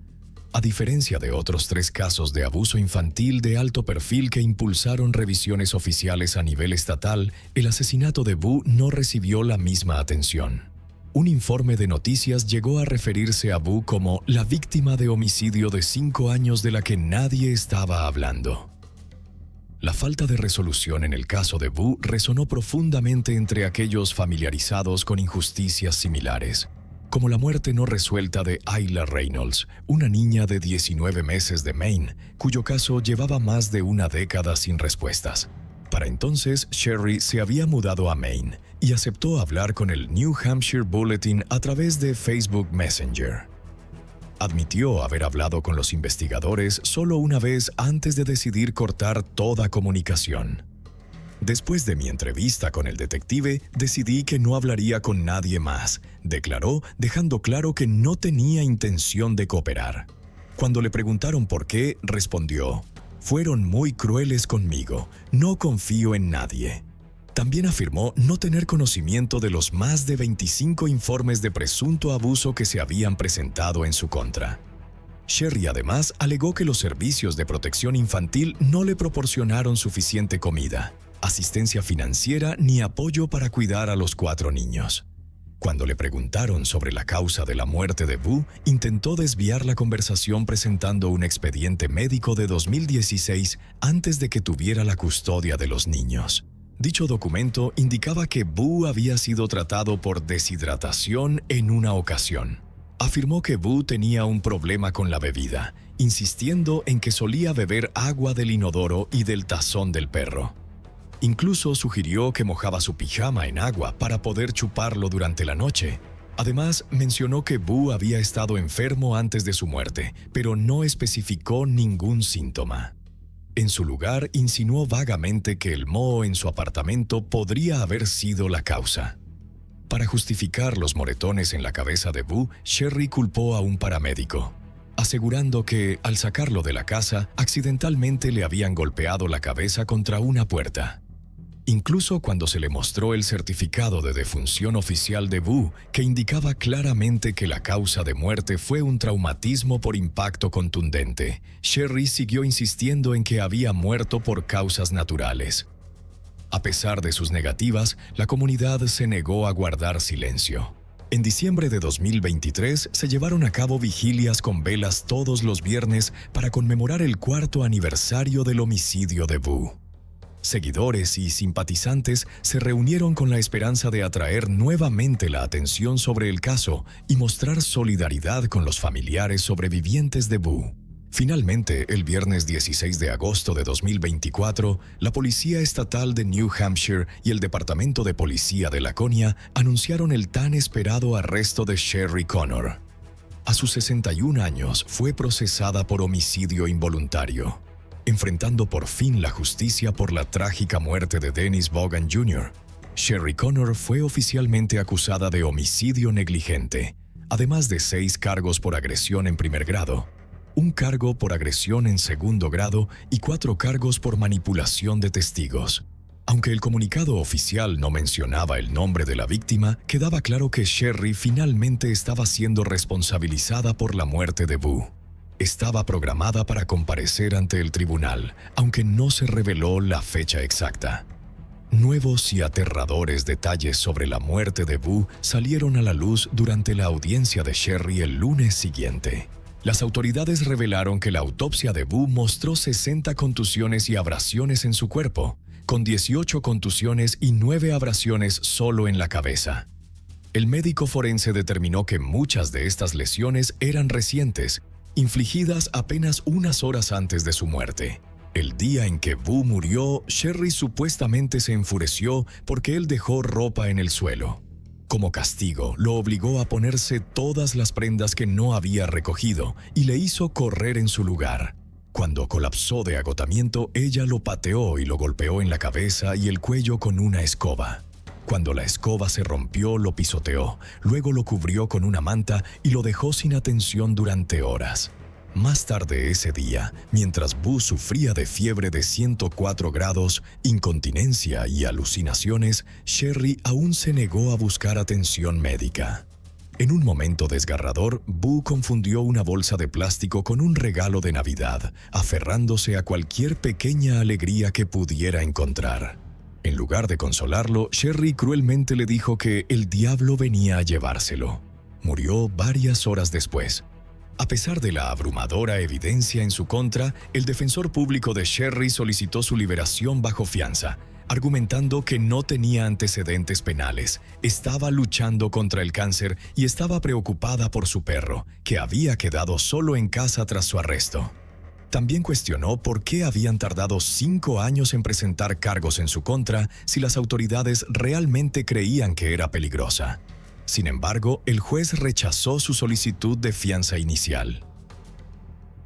A diferencia de otros 3 casos de abuso infantil de alto perfil que impulsaron revisiones oficiales a nivel estatal, el asesinato de Boo no recibió la misma atención. Un informe de noticias llegó a referirse a Boo como la víctima de homicidio de 5 años de la que nadie estaba hablando. La falta de resolución en el caso de Boo resonó profundamente entre aquellos familiarizados con injusticias similares, como la muerte no resuelta de Ayla Reynolds, una niña de 19 meses de Maine, cuyo caso llevaba más de una década sin respuestas. Para entonces, Sherry se había mudado a Maine y aceptó hablar con el New Hampshire Bulletin a través de Facebook Messenger. Admitió haber hablado con los investigadores solo una vez antes de decidir cortar toda comunicación. Después de mi entrevista con el detective, decidí que no hablaría con nadie más, declaró, dejando claro que no tenía intención de cooperar. Cuando le preguntaron por qué, respondió: «Fueron muy crueles conmigo, no confío en nadie». También afirmó no tener conocimiento de los más de 25 informes de presunto abuso que se habían presentado en su contra. Sherry además alegó que los servicios de protección infantil no le proporcionaron suficiente comida, asistencia financiera ni apoyo para cuidar a los 4 niños. Cuando le preguntaron sobre la causa de la muerte de Boo, intentó desviar la conversación presentando un expediente médico de 2016 antes de que tuviera la custodia de los niños. Dicho documento indicaba que Boo había sido tratado por deshidratación en una ocasión. Afirmó que Boo tenía un problema con la bebida, insistiendo en que solía beber agua del inodoro y del tazón del perro. Incluso sugirió que mojaba su pijama en agua para poder chuparlo durante la noche. Además, mencionó que Boo había estado enfermo antes de su muerte, pero no especificó ningún síntoma. En su lugar, insinuó vagamente que el moho en su apartamento podría haber sido la causa. Para justificar los moretones en la cabeza de Boo, Sherry culpó a un paramédico, asegurando que, al sacarlo de la casa, accidentalmente le habían golpeado la cabeza contra una puerta. Incluso cuando se le mostró el certificado de defunción oficial de Boo, que indicaba claramente que la causa de muerte fue un traumatismo por impacto contundente, Sherry siguió insistiendo en que había muerto por causas naturales. A pesar de sus negativas, la comunidad se negó a guardar silencio. En diciembre de 2023 se llevaron a cabo vigilias con velas todos los viernes para conmemorar el 4º aniversario del homicidio de Boo. Seguidores y simpatizantes se reunieron con la esperanza de atraer nuevamente la atención sobre el caso y mostrar solidaridad con los familiares sobrevivientes de Boo. Finalmente, el viernes 16 de agosto de 2024, la Policía Estatal de New Hampshire y el Departamento de Policía de Laconia anunciaron el tan esperado arresto de Sherry Connor. A sus 61 años, fue procesada por homicidio involuntario, enfrentando por fin la justicia por la trágica muerte de Dennis Vaughan Jr. Sherry Connor fue oficialmente acusada de homicidio negligente, además de 6 cargos por agresión en primer grado, 1 cargo por agresión en segundo grado y 4 cargos por manipulación de testigos. Aunque el comunicado oficial no mencionaba el nombre de la víctima, quedaba claro que Sherry finalmente estaba siendo responsabilizada por la muerte de Boo. Estaba programada para comparecer ante el tribunal, aunque no se reveló la fecha exacta. Nuevos y aterradores detalles sobre la muerte de Boo salieron a la luz durante la audiencia de Sherry el lunes siguiente. Las autoridades revelaron que la autopsia de Boo mostró 60 contusiones y abrasiones en su cuerpo, con 18 contusiones y 9 abrasiones solo en la cabeza. El médico forense determinó que muchas de estas lesiones eran recientes, infligidas apenas unas horas antes de su muerte. El día en que Boo murió, Sherry supuestamente se enfureció porque él dejó ropa en el suelo. Como castigo, lo obligó a ponerse todas las prendas que no había recogido y le hizo correr en su lugar. Cuando colapsó de agotamiento, ella lo pateó y lo golpeó en la cabeza y el cuello con una escoba. Cuando la escoba se rompió, lo pisoteó, luego lo cubrió con una manta y lo dejó sin atención durante horas. Más tarde ese día, mientras Boo sufría de fiebre de 104 grados, incontinencia y alucinaciones, Sherry aún se negó a buscar atención médica. En un momento desgarrador, Boo confundió una bolsa de plástico con un regalo de Navidad, aferrándose a cualquier pequeña alegría que pudiera encontrar. En lugar de consolarlo, Sherry cruelmente le dijo que el diablo venía a llevárselo. Murió varias horas después. A pesar de la abrumadora evidencia en su contra, el defensor público de Sherry solicitó su liberación bajo fianza, argumentando que no tenía antecedentes penales, estaba luchando contra el cáncer y estaba preocupada por su perro, que había quedado solo en casa tras su arresto. También cuestionó por qué habían tardado 5 años en presentar cargos en su contra si las autoridades realmente creían que era peligrosa. Sin embargo, el juez rechazó su solicitud de fianza inicial.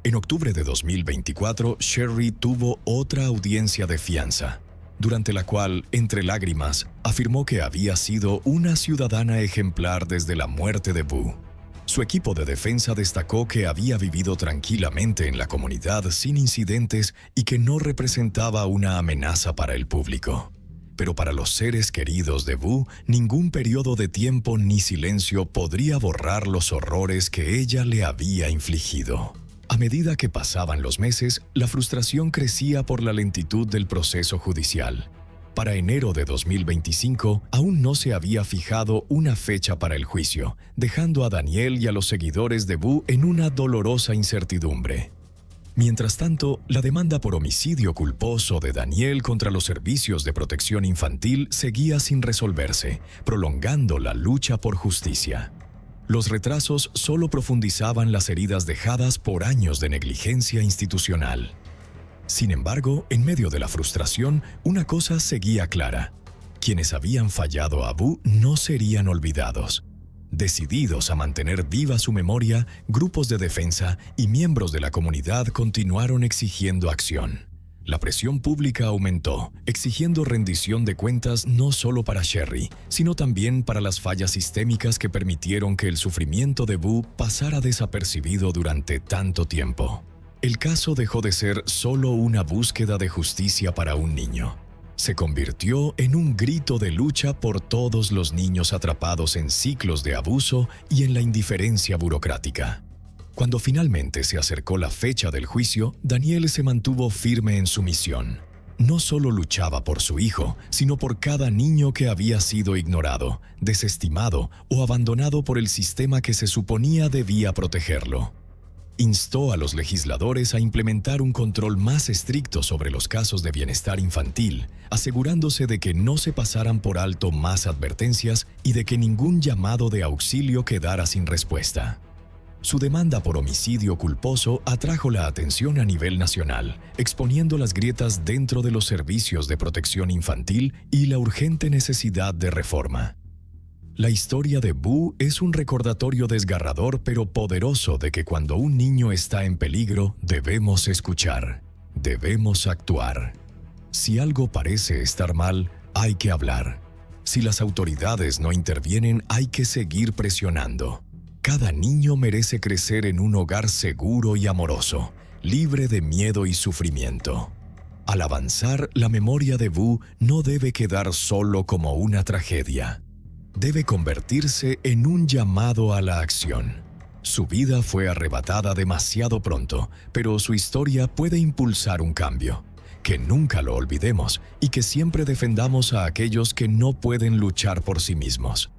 En octubre de 2024, Sherry tuvo otra audiencia de fianza, durante la cual, entre lágrimas, afirmó que había sido una ciudadana ejemplar desde la muerte de Boo. Su equipo de defensa destacó que había vivido tranquilamente en la comunidad sin incidentes y que no representaba una amenaza para el público. Pero para los seres queridos de Boo, ningún periodo de tiempo ni silencio podría borrar los horrores que ella le había infligido. A medida que pasaban los meses, la frustración crecía por la lentitud del proceso judicial. Para enero de 2025, aún no se había fijado una fecha para el juicio, dejando a Daniel y a los seguidores de Boo en una dolorosa incertidumbre. Mientras tanto, la demanda por homicidio culposo de Daniel contra los servicios de protección infantil seguía sin resolverse, prolongando la lucha por justicia. Los retrasos solo profundizaban las heridas dejadas por años de negligencia institucional. Sin embargo, en medio de la frustración, una cosa seguía clara: quienes habían fallado a Boo no serían olvidados. Decididos a mantener viva su memoria, grupos de defensa y miembros de la comunidad continuaron exigiendo acción. La presión pública aumentó, exigiendo rendición de cuentas no solo para Sherry, sino también para las fallas sistémicas que permitieron que el sufrimiento de Boo pasara desapercibido durante tanto tiempo. El caso dejó de ser solo una búsqueda de justicia para un niño. Se convirtió en un grito de lucha por todos los niños atrapados en ciclos de abuso y en la indiferencia burocrática. Cuando finalmente se acercó la fecha del juicio, Daniel se mantuvo firme en su misión. No solo luchaba por su hijo, sino por cada niño que había sido ignorado, desestimado o abandonado por el sistema que se suponía debía protegerlo. Instó a los legisladores a implementar un control más estricto sobre los casos de bienestar infantil, asegurándose de que no se pasaran por alto más advertencias y de que ningún llamado de auxilio quedara sin respuesta. Su demanda por homicidio culposo atrajo la atención a nivel nacional, exponiendo las grietas dentro de los servicios de protección infantil y la urgente necesidad de reforma. La historia de Boo es un recordatorio desgarrador pero poderoso de que cuando un niño está en peligro, debemos escuchar, debemos actuar. Si algo parece estar mal, hay que hablar. Si las autoridades no intervienen, hay que seguir presionando. Cada niño merece crecer en un hogar seguro y amoroso, libre de miedo y sufrimiento. Al avanzar, la memoria de Boo no debe quedar solo como una tragedia. Debe convertirse en un llamado a la acción. Su vida fue arrebatada demasiado pronto, pero su historia puede impulsar un cambio. Que nunca lo olvidemos y que siempre defendamos a aquellos que no pueden luchar por sí mismos.